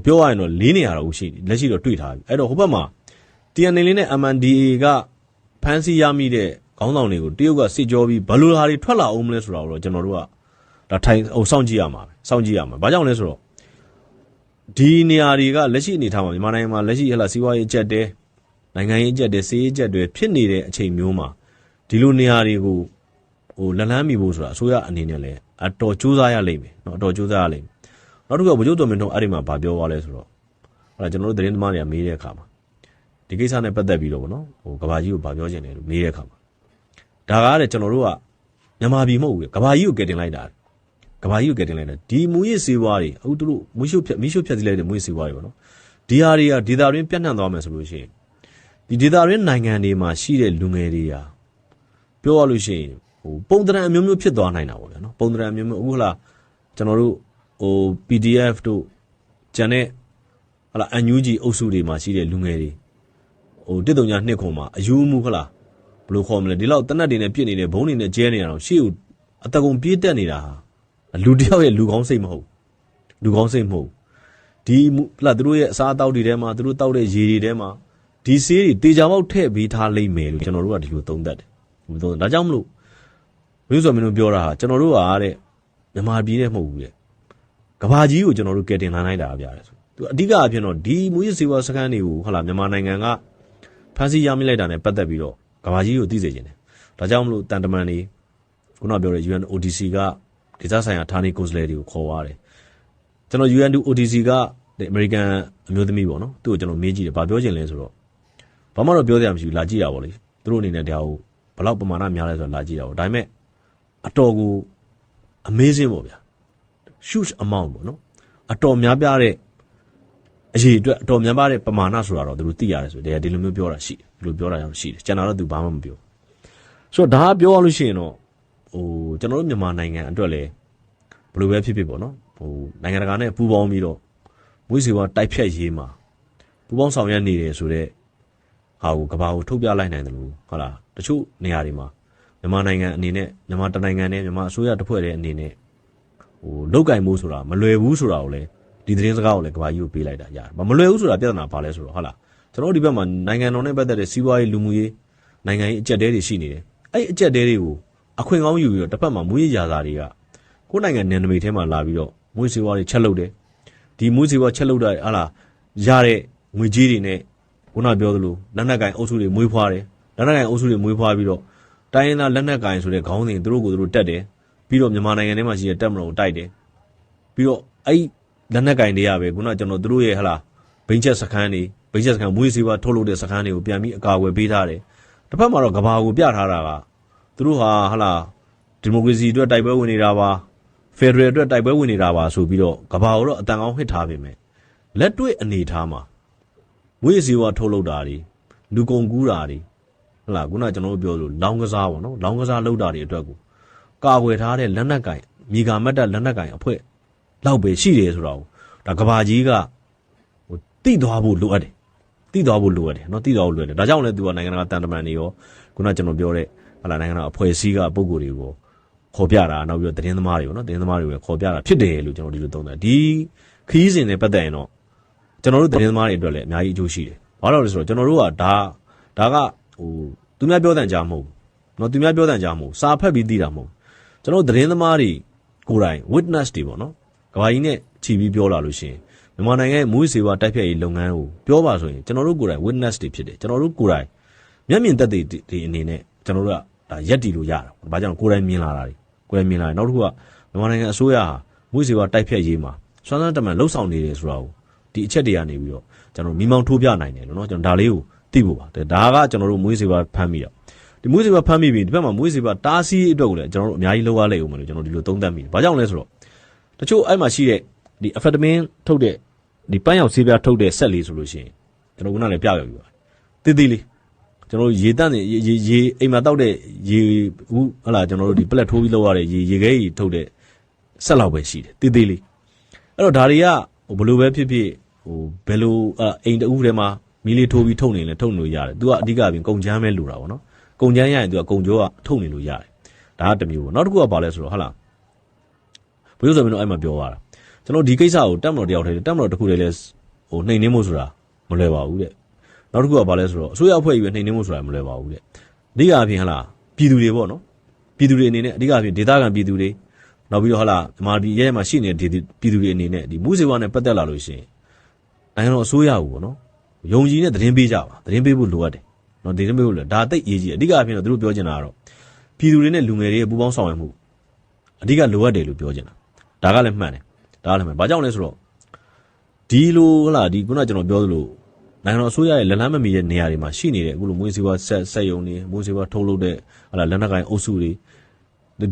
ပြောရရင်တော့4နေရာတော့ရှိလက်ရှိတော့တွေ့ထားပြီအဲ့တော့ဟိုဘက်မှာ TNA လေးနဲ့ MNDAA ကဖမ်းဆီးရမိတဲ့ခေါင်းဆောင်တွေကိုတရုတ်ကစစ်ကြောပြီးဘယ်လိုဟာတွေထွက်လာအောင်မလဲဆိုတာကိုတော့ကျွန်တော်တို့ကဒါထိုင်စောင့်ကြည့်ရမှာစောင့်ကြည့်ရမှာဘာကြောင့်လဲဆိုတော့ဒီနေရာတွေကလက်ရှိအနေထားမှာမြန်မာနိုင်ငံမှာလက်ရှိဟလာစီးပွားရေးအကျပ်တဲနိုင်ငံရေးအကျပ်တဲစီးရေးအကျပ်တဲဖြစ်နေတဲ့အချိန်မျိုးမှာဒီလိုနေရာတွေကိုလက်လန်းမိဖို့ဆိုတာအစိုးရအနေနဲ့လည်းအတော်ကြိုးစားရလိမ့်မယ်เนาะအတော်ကြိုးစားရလိမ့်မယ်နောက်တစ်ခုကဗိုလ်ချုပ်တော်မင်းတို့အဲ့ဒီမှာဗာပြောသွားလဲဆိုတော့ဟလာကျွန်တော်တို့သတင်းသမားတွေကမေးတဲ့အခါမှာဒီကိစ္စနဲ့ပတ်သက်ပြီးတော့ဗောနော်ကဘာကြီးကိုဗာပြောချင်တယ်လို့မေးတဲ့အခါမှာဒါကားတဲ့ကျွန်တော်တို့ကမြန်မာပြည်မဟုတ်ဘူးကဘာကြီးကိုကယ်တင်လိုက်တာကဘာကြီးကိုကယ်တင်လိုက်တာဒီမူရစ်စေဝါတွေအခုတို့မီးရှို့ဖြတ်စီလိုက်တဲ့မူရစ်စေဝါတွေဗောနော်ဒီဟာတွေကဒေသတွင်းပြန့်နှံ့သွားမယ်ဆိုလို့ရှိရင်ဒီဒေသတွင်းနိုင်ငံတွေမှာရှိတဲ့လူငယ်တွေဟာပြောရလို့ရှိရင်ပုံသဏ္ဍာန်အမျိုးမျိုးဖြစ်သွားနိုင်တာဗောဗျာနော်ပုံသဏ္ဍာန်အမျိုးမျိုးအခုလားကျွန်တော်တို့PDF တို့ဂျန်တဲ့ဟလာ NUG အုပ်စုတွေမှာရှိတဲ့လူငယ်တွေ132ခုမှာအယူမှုခလားဘယ်လိုခေါ်မလဲဒီလောက်တနတ်တွေနဲ့ပြစ်နေတဲ့ဘုံတွေနဲ့ကျဲနေတာတော့ရှေ့ကိုအတကုံပြေးတက်နေတာဟာလူတယောက်ရဲ့လူကောင်းစိတ်မဟုတ်လူကောင်းစိတ်မဟုတ်ဒီဟလာသူတို့ရဲ့အစားအသောက်တွေထဲမှာသူတို့တောက်တဲ့ရေတွေထဲမှာဒီဆေးတွေတေချာပေါက်ထည့်ပေးထားလိမ့်မယ်လို့ကျွန်တော်တို့ကဒီလိုသုံးသပ်တယ်ဒါကြောင့်မလို့ဘယ်လိုဆိုမင်းတို့ပြောတာဟာကျွန်တော်တို့ကတဲ့မြန်မာပြည်နဲ့မဟုတ်ဘူးတဲ့ကဘာကြီးကိုကျွန်တော်တို့ကယ်တင်လာနိုင်တာဗျာတဲ့ဆိုသူအဓိကအဖြစ်တော့ဒီမူရစ်စေဝါစခန်းတွေကိုဟလာမြန်မာနိုင်ငံကဖမ်းဆီးရမိလိုက်တာနဲ့ပတ်သက်ပြီးတော့ကဘာကြီးကိုသိစေချင်တယ်ဒါကြောင့်မလို့တန်တမန်တွေခုနပြောတဲ့ UNODC ကဒေသဆိုင်ရာဌာနေကိုယ်စားလှယ်တွေကိုခေါ်သွားတယ်ကျွန်တော် UNODC ကအမေရိကန်အမျိုးသမီးပေါ့နော်သူ့ကိုကျွန်တော်မေးကြည့်တယ်ဘာပြောချင်လဲဆိုတော့ဘာမှတော့ပြောစရာမရှိဘူးလာကြည့်တာပေါ့လေသူတို့အနေနဲ့ဒါကိုဘယ်လောက်ပမာဏများလဲဆိုတော့လာကြည့်တာပေါ့ဒါပေမဲ့အတော်ကို amazing ပေါ့ဗျာ huge amount ပေါ့နော်အတော်များပြတဲ့အရေးအတွက်အတော်များပြတဲ့ပမာဏဆိုတာတော့သူတို့သိရတယ်ဆိုတော့ဒီလိုမျိုးပြောတာရှိတယ်ဒီလိုပြောတာကြောင့်ရှိတယ်ကျန်တာတော့သူဘာမှမပြောဆိုတော့ဒါကပြောရလို့ရှိရင်တော့ကျွန်တော်တို့မြန်မာနိုင်ငံအတွက်လည်းဘယ်လိုပဲဖြစ်ဖြစ်ပေါ့နော်နိုင်ငံတကာနဲ့ပူးပေါင်းပြီးတော့မွေးစေဝါတိုက်ဖြတ်ရေးမှာပူးပေါင်းဆောင်ရွက်နေတယ်ဆိုတော့ဟာကိုကဘာကိုထုတ်ပြလိုက်နိုင်တယ်လို့ဟုတ်လားတချို့နေရာတွေမှာမြန်မာနိုင်ငံအနေနဲ့မြန်မာတနိုင်ငံနဲ့မြန်မာအစိုးရတစ်ဖွဲ့တဲ့အနေနဲ့လောက်ကင်မှုဆိုတာမလွယ်ဘူးဆိုတာကိုလည်းဒီသတင်းစကားကိုလည်းကဘာကြီးကိုပေးလိုက်တာရတယ်မလွယ်ဘူးဆိုတာပြဿနာဘာလဲဆိုတော့ဟုတ်လားကျွန်တော်တို့ဒီဘက်မှာနိုင်ငံတော်နဲ့ပတ်သက်တဲ့စီးပွားရေးလူမှုရေးနိုင်ငံရေးအကျပ်တဲတွေရှိနေတယ်အဲ့အကျပ်တဲတွေကိုအခွင့်ကောင်းယူပြီးတော့တစ်ဖက်မှာမွေးရရာတွေကကိုယ်နိုင်ငံနယ်နိမိတ်ထဲမှာလာပြီးတော့မွေးစေဝါတွေချက်လုပ်တယ်ဒီမွေးစေဝါချက်လုပ်တာဟာလားရတဲ့ငွေကြီးတွေနဲ့ခုနပြောသလိုလက်နက်ကင်အုပ်စုတွေမွေးဖွားတယ်လက်နက်ကင်အုပ်စုတွေမွေးဖွားပြီးတော့တိုင်းရင်းသားလက်နက်ကင်ဆိုတဲ့ခေါင်းစဉ်သူတို့ကိုသူတို့တက်တယ်ပြီးတော့မြန်မာနိုင်ငံထဲမှာရှိတဲ့တပ်မတော်ကိုတိုက်တယ်ပြီးတော့အဲ့လက်နက်ကင်တွေကပဲခုနကျွန်တော်တို့ရဲ့ဟလားဘိန်းချက်စခန်းတွေဘိန်းချက်စခန်းမွေးစေဝါထုတ်လုပ်တဲ့စခန်းတွေကိုပြန်ပြီးအကာအကွယ်ပေးထားတယ်တစ်ဖက်မှာတော့ကဘာကိုပြထားတာကသူတို့ဟာဟလားဒီမိုကရေစီအတွက်တိုက်ပွဲဝင်နေတာပါဖက်ဒရယ်အတွက်တိုက်ပွဲဝင်နေတာပါဆိုပြီးတော့ကဘာကိုတော့အတန်ကောင်းဟစ်ထားပေမဲ့လက်တွေ့အနေထားမှာမွေးစေဝါထုတ်လုပ်တာတွေလူကုန်ကူးတာတွေဟလားခုနကျွန်တော်တို့ပြောလို့လောင်းကစားပေါ့နော်လောင်းကစားလုပ်တာတွေအတွက်ကိုကာကွယ်ထားတဲ့လက်နက်ကင်မြေကာမတ်တက်လက်နက်ကင်အဖွဲ့လောက်ပဲရှိတယ်ဆိုတော့ဒါကဘာကြီးကတိသွားဖို့လိုအပ်တယ်တိသွားဖို့လိုအပ်တယ်နော်တိသွားဖို့လိုအပ်တယ်ဒါကြောင့်လည်းသူကနိုင်ငံတကာတန်တမန်တွေရောခုနကျွန်တော်ပြောတဲ့ဟလာနိုင်ငံတော်အဖွဲ့အစည်းကပုံကိုယ်တွေကိုခေါ်ပြတာနောက်ပြီးတော့သတင်းသမားတွေပေါ့နော်သတင်းသမားတွေကိုခေါ်ပြတာဖြစ်တယ်လို့ကျွန်တော်ဒီလိုသုံးတယ်ဒီခရီးစဉ်နဲ့ပတ်သက်ရင်တော့ကျွန်တော်တို့သတင်းသမားတွေအတွက်လည်းအများကြီးအကျိုးရှိတယ်ဘာလို့လဲဆိုတော့ကျွန်တော်တို့ကဒါကသူများပြောတဲ့ကြားမဟုတ်ဘူးနော်သူများပြောတဲ့ကြားမဟုတ်စာဖတ်ပြီးသိတာမဟုတ်ကျွန်တော်တို့သတင်းသမားတွေကိုယ်တိုင် witness တွေပေါ့နော်ကဘာကြီးနဲ့ခြီးပြီးပြောလာလို့ရှိရင်မ မြန်မာနိုင်ငံရဲ့မွေးစေဝါတိုက်ဖြတ်ရေးလုပ်ငန်းကိုပြောပါဆိုရင်ကျွန်တော်တို့ကိုယ်တိုင် witness တွေဖြစ်တယ်ကျွန်တော်တို့ကိုယ်တိုင်မျက်မြင်သက်သေတွေအနေနဲ့ကျွန်တော်တို့ကဒါရက်တီလို့ရတာ။ဘာကြောင့်ကိုယ်တိုင်မြင်လာတာတွေနောက်တစ်ခုကမြန်မာနိုင်ငံအစိုးရဟာမွေးစေဝါတိုက်ဖြတ်ရေးမှာစွမ်းစွမ်းတမန်လှုပ်ဆောင်နေတယ်ဆိုတာကိုဒီအချက်တွေကနေပြီးတော့ကျွန်တော်မိမောင်းထိုးပြနိုင်တယ်လို့နော်ကျွန်တော်ဒါလေးကိုသိဖို့ပါဒါကကျွန်တော်တို့မွေးစေဝါဖမ်းပြီးတော့ဒီမွေးစေဝါဖမ်းပြီးပြီဒီဘက်မှာမွေးစေဝါတားဆီးအတွက်ကိုလည်းကျွန်တော်တို့အများကြီးလောက်ရလိမ့်ဦးမယ်လို့ကျွန်တော်ဒီလိုသုံးသပ်မိတယ်။ဘာကြောင့်လဲဆိုတော့တချို့အဲ့မှာရှိတဲ့ဒီ amphetamine ထုတ်တဲ့ဒီပန်းရောက်ဆေးပြားထုတ်တဲ့ဆက်လေးဆိုလို့ရှိရင်ကျွန်တော်ကလည်းပြရပြီပါတေးသေးလေးကျွန်တော်ရေတန့်ရေအိမ်မှာတောက်တဲ့ရေဟုတ်လားကျွန်တော်တို့ဒီပလက်ထိုးပြီးလောက်ရတဲ့ရေခဲကြီးထုတ်တဲ့ဆက်လောက်ပဲရှိတယ်တေးသေးလေးအဲ့တော့ဒါတွေကဘယ်လိုပဲဖြစ်ဖြစ်ဘယ်လိုအိမ်တအုပ်ထဲမှာမီးလေးထိုးပြီးထုတ်နေလဲထုတ်လို့ရတယ်သူကအဓိကပြင်ကုန်ချမ်းပဲလိုတာပေါ့နော်ကုန်ချမ်းရရင်သူကကုန်ကြောကထုတ်နေလို့ရတယ်ဒါကတစ်မျိုးပေါ့နောက်တစ်ခုကဘာလဲဆိုတော့ဟုတ်လားဘယ်လိုဆိုရင်တော့အဲ့မှာပြောရတာကျွန်တော်ဒီကိစ္စကိုတက်မတော်တယောက်တည်းတက်မတော်တစ်ခုတည်းလဲနှိမ်နှင်းမှုဆိုတာမလွယ်ပါဘူးတဲ့နောက်တစ်ခုကဘာလဲဆိုတော့အစိုးရအဖွဲ့ကြီးပဲနှိမ်နှင်းမှုဆိုတာမလွယ်ပါဘူးတဲ့အဓိကအပြင်ဟုတ်လားပြည်သူတွေပေါ့နော်ပြည်သူတွေအနေနဲ့အဓိကအပြင်ဒေသခံပြည်သူတွေနောက်ပြီးတော့ဟုတ်လားမြန်မာပြည်ရဲမှာရှိနေတဲ့ပြည်သူတွေအနေနဲ့ဒီမူးစေဝါနဲ့ပတ်သက်လာလို့ရှိရင်နိုင်ငံတော်အစိုးရကိုပေါ့နော်ယုံကြည်တဲ့သတင်းပေးကြပါသတင်းပေးဖို့လိုအပ်တယ်နော်သတင်းပေးဖို့လိုဒါတိတ်အရေးကြီးအဓိကအပြင်တော့သူတို့ပြောချင်တာကတော့ပြည်သူတွေနဲ့လူငယ်တွေရဲ့ပူးပေါင်းဆောင်ရွက်မှုအဓိကလိုအပ်တယ်လို့ပြောချင်တာဒါကလည်းမှန်တယ်ဒါလည်းမှန်ဘာကြောင့်လဲဆိုတော့ဒီလိုဟုတ်လားဒီခုနကကျွန်တော်ပြောသလိုနိုင်ငံတော်အစိုးရရဲ့လက်လန်းမမီတဲ့နေရာတွေမှာရှိနေတဲ့အခုလိုမွေးစေဝါဆက်ယုံနေမွေးစေဝါထုတ်လုပ်တဲ့ဟုတ်လားလက်နက်ကိုင်အုပ်စုတွေ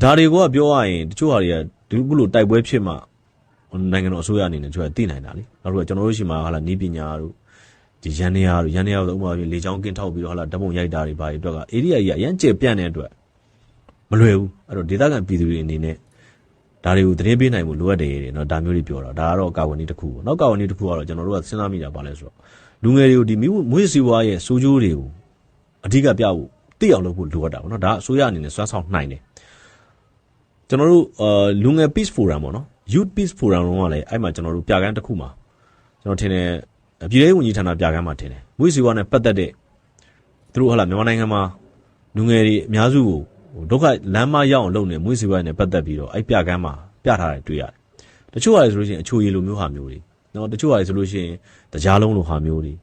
ဒါတွေကပြောရရင်တချို့ဟာတွေကဒီခုလိုတိုက်ပွဲဖြစ်မှနိုင်ငံတော်အစိုးရအနေနဲ့ကျွန်တော်သိနိုင်တာလေနောက်တော့ကျွန်တော်တို့ရှိမှာဟုတ်လားနီးပညာတို့ဒီရန်နေရတို့ဥပမာလေချောင်းကင်းထောက်ပြီးတော့ဟုတ်လားဓာတ်ပုံရိုက်တာတွေဘာတွေအတွက်က area ကြီးအရန်ကျပြန့်တဲ့အတွက်မလွယ်ဘူးအဲ့တော့ဒေသခံပြည်သူတွေအနေနဲ့ဒါတွေကိုသတင်းပေးနိုင်မှုလိုအပ်တယ်တဲ့နော်ဒါမျိုးတွေပြောတာဒါကတော့ကာဝနီတစ်ခုပေါ့နောက်ကာဝနီတစ်ခုကတော့ကျွန်တော်တို့ကစဉ်းစားမိတာပါလဲဆိုတော့လူငယ်တွေကိုဒီမွေးစီဝါရဲ့စိုးကျိုးတွေကိုအဓိကပြဖို့သိအောင်လုပ်ဖို့လိုအပ်တာပေါ့နော်ဒါအစိုးရအနေနဲ့စွမ်းဆောင်နိုင်တယ်ကျွန်တော်တို့လူငယ် Peace Forum ပေါ့နော် Youth Peace Forum လုံးကလည်းအဲ့မှာကျွန်တော်တို့ပြကန်းတစ်ခုမှာကျွန်တော်ထင်တယ်ပြည်ထောင်စုဝန်ကြီးဌာနပြကန်းမှာထင်တယ်မွေးစီဝါနဲ့ပတ်သက်တဲ့သူတို့ဟုတ်လားမြန်မာနိုင်ငံမှာလူငယ်တွေအများစုကိုဒုက္ခလမ်းမရောက်အောင်လုပ်နေမွေးစီဝါနဲ့ပတ်သက်ပြီးတော့အဲ့ပြကန်းမှာပြထားတယ်တွေ့ရတယ်တချို့ဟာဆိုလို့ရှိရင်အချိုရည်လိုမျိုးဟာမျိုးတွေနော်တချို့ဟာဆိုလို့ရှိရင်တရားလုံးလိုဟာမျိုးတွေ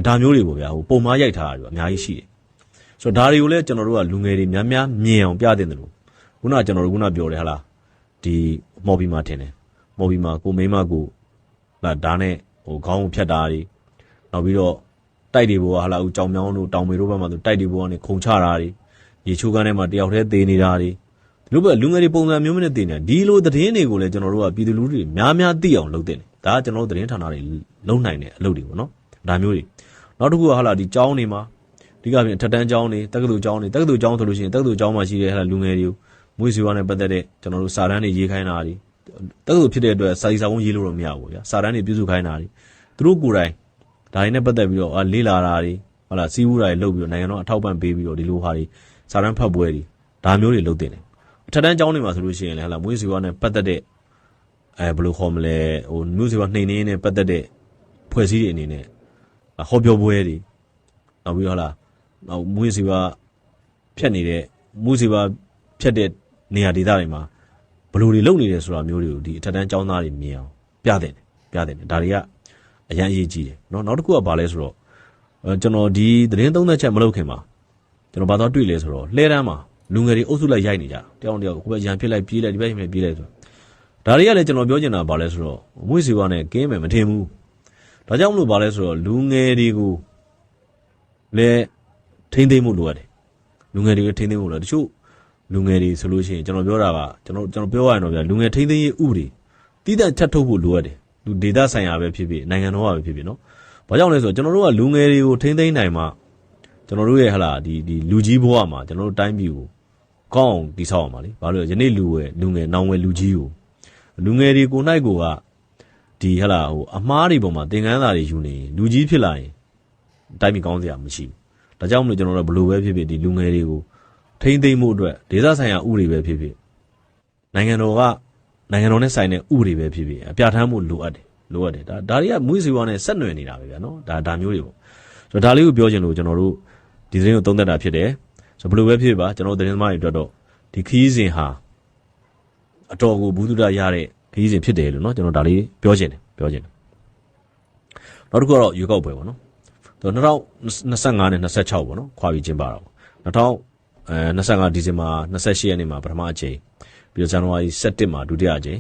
ဒါမျိုးတွေပေါ့ဗျာပုံမားရိုက်ထားတာတွေအများကြီးရှိတယ်ဆိုတော့ဒါတွေကိုလည်းကျွန်တော်တို့ကလူငယ်တွေများများမြင်အောင်ပြတင်တယ်လို့ခုနကကျွန်တော်တို့ခုနပြောတယ်ဟာလားဒီမော်ဘီမှာထင်တယ်မော်ဘီမှာကိုမိန်းမကိုလာဓာတ်နဲ့ခေါင်းကိုဖြတ်တာတွေနောက်ပြီးတော့တိုက်တွေပေါ်ကဟာလားကြောင်မြောင်းတို့တောင်မေတို့ဘက်မှာဆိုတိုက်တွေပေါ်ကနေခုံချတာတွေရေချိုးကန်းထဲမှာတယောက်တည်းသေနေတာတွေဒီလိုပဲလူငယ်တွေပုံစံမျိုးနဲ့သေနေဒီလိုသတင်းတွေကိုလည်းကျွန်တော်တို့ကပြည်သူလူထုတွေများများသိအောင်လုပ်တင်တယ်ဒါကကျွန်တော်တို့သတင်းဌာနတွေလုံနိုင်တဲ့အလုပ်တွေပေါ့နော်ဒါမျိုးတွေနောက်တစ်ခုကဟာလားဒီကျောင်းတွေမှာအဓိကပြင်ထက်တန်းကျောင်းတွေတက္ကသိုလ်ကျောင်းဆိုလို့ရှိရင်တက္ကသိုလ်ကျောင်းမှာရှိတဲ့ဟာလားလူငယ်တွေကိုမွေးစေဝါနဲ့ပတ်သက်တဲ့ကျွန်တော်တို့စာတန်းတွေရေးခိုင်းတာတွေတက္ကသိုလ်ဖြစ်တဲ့အတွက်စာရေးစာပုံရေးလို့တော့မရဘူးဗျာစာတန်းတွေပြုစုခိုင်းတာတွေသူတို့ကိုယ်တိုင်ဒါတွေနဲ့ပတ်သက်ပြီးတော့လေးလာတာတွေဟုတ်လားစီးပူးတာတွေလုပ်ပြီးတော့နိုင်ငံတော်အထောက်ပံ့ပေးပြီးတော့ဒီလိုဟာတွေစာတန်းဖတ်ပွဲတွေဒါမျိုးတွေလုပ်တင်တယ်ထက်တန်းကျောင်းတွေမှာဆိုလို့ရှိရင်လည်းဟာလားမွေးစေဝါနဲ့ပတ်သက်တဲ့ဘယ်လိုခေါ်မလဲမွေးစေဝါနှိမ်နှင်းနဲ့ပတ်သက်တဲ့ဖွဲ့စည်းတွေအနေနဲ့ဟောပြောပွဲတွေနောက်ပြီးဟုတ်လားနောက်မွေးစေဝါဖြတ်နေတဲ့မွေးစေဝါဖြတ်တဲ့နေရာဒေသတွေမှာဘယ်လိုတွေလုပ်နေတယ်ဆိုတာမျိုးတွေကိုဒီအထက်တန်းကျောင်းသားတွေမြင်အောင်ပြတယ်ဒါတွေကအရန်အရေးကြီးတယ်နော်နောက်တစ်ခုကဘာလဲဆိုတော့ကျွန်တော်ဒီသတင်းသုံးသက်ချက်မလုပ်ခင်မှာကျွန်တော်ဘာသာတွေ့လဲဆိုတော့လှဲတန်းမှာလူငယ်တွေအုပ်စုလိုက်ရိုက်နေကြတယောက်ဟိုဘက်ရန်ဖြစ်လိုက်ပြေးလိုက်ဒီဘက်ရန်ပြေးလိုက်ဆိုဒါတွေကလည်းကျွန်တော်ပြောချင်တာဘာလဲဆိုတော့မွေးစီဝါနဲ့ကင်းမယ်မထင်ဘူးဒါကြောင့်မလို့ဘာလဲဆိုတော့လူငယ်တွေကိုလည်းထိမ့်သိမ့်မှုလိုအပ်တယ်လူငယ်တွေထိမ့်သိမ့်မှုလိုတချို့လူငယ်တွေဆိုလို့ရှိရင်ကျွန်တော်ပြောတာကကျွန်တော်ပြောရရင်တော့ဗျာလူငယ်ထိမ့်သိမ့်ရေးဥပဒေတိကျချက်ထုတ်ဖို့လိုအပ်တယ်လူဒေသဆိုင်ရာပဲဖြစ်ဖြစ်နိုင်ငံတော်ကပဲဖြစ်ဖြစ်နော်ဘာကြောင့်လဲဆိုတော့ကျွန်တော်တို့ကလူငယ်တွေကိုထိမ့်သိမ့်နိုင်မှကျွန်တော်တို့ရဲ့ဟလာဒီလူကြီးဘဝမှာကျွန်တော်တို့တိုင်းပြည်ကိုကောင်းအောင်တည်ဆောက်အောင်ပါလေဘာလို့လဲယနေ့လူငယ်နောင်ဝယ်လူကြီးကိုလူငယ်တွေကို၌ကိုကဒီဟလာအမားတွေပေါ်မှာသင်ခန်းစာတွေယူနေလူကြီးဖြစ်လာရင်တိုင်းပြည်ကောင်းစရာမရှိဘူးဒါကြောင့်မလို့ကျွန်တော်တို့ဘလို့ပဲဖြစ်ဖြစ်ဒီလူငယ်တွေကိုထိမ့်သိမ့်မှုအတွက်ဒေသဆိုင်ရာဥပဒေပဲဖြစ်ဖြစ်နိုင်ငံတော်နဲ့ဆိုင်တဲ့ဥပဒေပဲဖြစ်ဖြစ်အပြဋ္ဌာန်းမှုလိုအပ်တယ်ဒါတွေကမွေးစေဝါနဲ့ဆက်နွယ်နေတာပဲဗျာနော်ဒါမျိုးတွေပေါ့ဆိုတော့ဒါလေးကိုပြောချင်လို့ကျွန်တော်တို့ဒီသတင်းကိုသုံးသပ်တာဖြစ်တယ်ဆိုတော့ဘလို့ပဲဖြစ်ပါကျွန်တော်သတင်းသမားတွေအတွက်တော့ဒီခီးစဉ်ဟာအတော်ကိုဘူးတုဒရရတဲ့ခီးစဉ်ဖြစ်တယ်လို့နော်ကျွန်တော်ဒါလေးပြောချင်တယ် နောက်တစ်ခုကတော့ရွေးကောက်ပွဲပေါ့နော်2025နဲ့26ပေါ့နော်ခွာပြီးကျင်းပတာပေါ့2025ဒီဇင်ဘာ28ရက်နေ့မှာပထမအကြိမ်ပြီးတော့ဇန်နဝါရီ17မှာဒုတိယအကြိမ်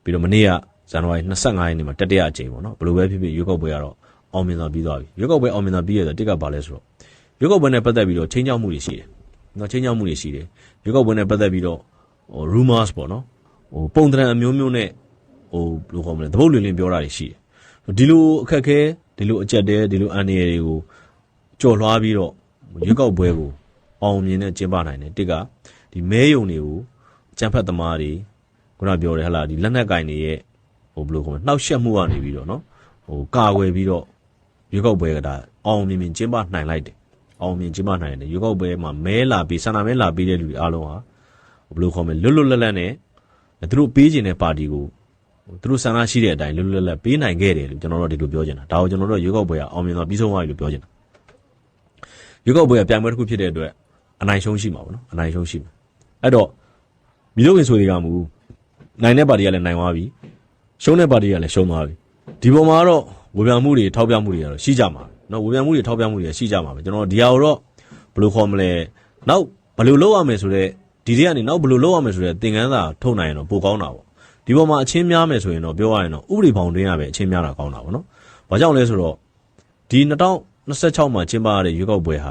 ပြီးတော့မနေ့ကဇန်နဝါရီ25ရက်နေ့မှာတတိယအကြိမ်ပေါ့နော်ဘယ်လိုပဲဖြစ်ဖြစ်ရွေးကောက်ပွဲကတော့အောင်မြင်စွာပြီးသွားပြီရွေးကောက်ပွဲအောင်မြင်စွာပြီးရတဲ့တစ်ကဘာလဲဆိုတော့ရွေးကောက်ပွဲနဲ့ပတ်သက်ပြီးတော့ချင်းချောက်မှုတွေရှိတယ်နော်ချင်းချောက်မှုတွေရှိတယ်ရွေးကောက်ပွဲနဲ့ပတ်သက်ပြီးတော့rumors ပေါ့နော်ပုံသဏ္ဍာန်အမျိုးမျိုးနဲ့ဘယ်လိုခေါ်မလဲသဘုတ်လွင်လင်းပြောတာတွေရှိတယ်ဒီလိုအခက်ခဲဒီလိုအကြက်တဲဒီလိုအန်ရည်တွေကိုကြော်လွှားပြီးတော့ရွေးကောက်ပွဲကိုအောင်မြင်နဲ့ကျင်းပနိုင်တယ်တစ်ကဒီမဲယုံတွေကိုကြံဖက်သမားတွေခုနပြောတယ်ဟလာဒီလက်နက်ကင်တွေရဲ့ဘယ်လိုခေါ်မလဲနှောက်ယှက်မှုကနေပြီးတော့နော်ကာဝယ်ပြီးတော့ရွေးကောက်ပွဲကဒါအောင်မြင်ကျင်းပနိုင်လိုက်တယ်အောင်မြင်ကျင်းပနိုင်တယ်ရွေးကောက်ပွဲမှာမဲလာပြီးဆန္ဒမဲလာပြီးတဲ့လူတွေအားလုံးဟာဘယ်လိုခေါ်မလဲလွတ်လပ်နဲ့သူတို့ပေးခြင်းတဲ့ပါတီကိုသူတို့ဆန္ဒရှိတဲ့အတိုင်းလွတ်လပ်ပေးနိုင်ခဲ့တယ်လို့ကျွန်တော်တို့ဒီလိုပြောချင်တာဒါကိုကျွန်တော်တို့ရွေးကောက်ပွဲကအောင်မြင်တော့ပြီးဆုံးသွားပြီလို့ပြောချင်တာရွေးကောက်ပွဲကပြိုင်ပွဲတစ်ခုဖြစ်တဲ့အတွက်အနိုင်ရှုံးရှိမှာပေါ့နော်အနိုင်ရှုံးရှိမှာအဲ့တော့မိလို့ဝင်ဆိုတွေကမူနိုင်တဲ့ပါတီကလည်းနိုင်သွားပြီရှုံးတဲ့ပါတီကလည်းရှုံးသွားပြီဒီပေါ်မှာတော့ဝေဖန်မှုတွေထောက်ပြမှုတွေကတော့ရှိကြမှာနော်ဝေဖန်မှုတွေထောက်ပြမှုတွေရှိကြမှာပဲကျွန်တော်ဒီဟာကိုတော့ဘယ်လိုခေါ်မလဲနောက်ဘယ်လိုလုပ်ရမလဲဆိုတော့ဒီတွေကနေနောက်ဘယ်လိုလုပ်ရမလဲဆိုတော့သင်ခန်းစာထုတ်နိုင်ရင်တော့ပိုကောင်းတာပေါ့ဒီပေါ်မှာအချင်းများမယ်ဆိုရင်တော့ပြောရရင်တော့ဥပဒေဘောင်တွင်းရပဲအချင်းများတာကောင်းတာပေါ့နော်ဘာကြောင့်လဲဆိုတော့ဒီ2026မှာကျင်းပရတဲ့ရွေးကောက်ပွဲဟ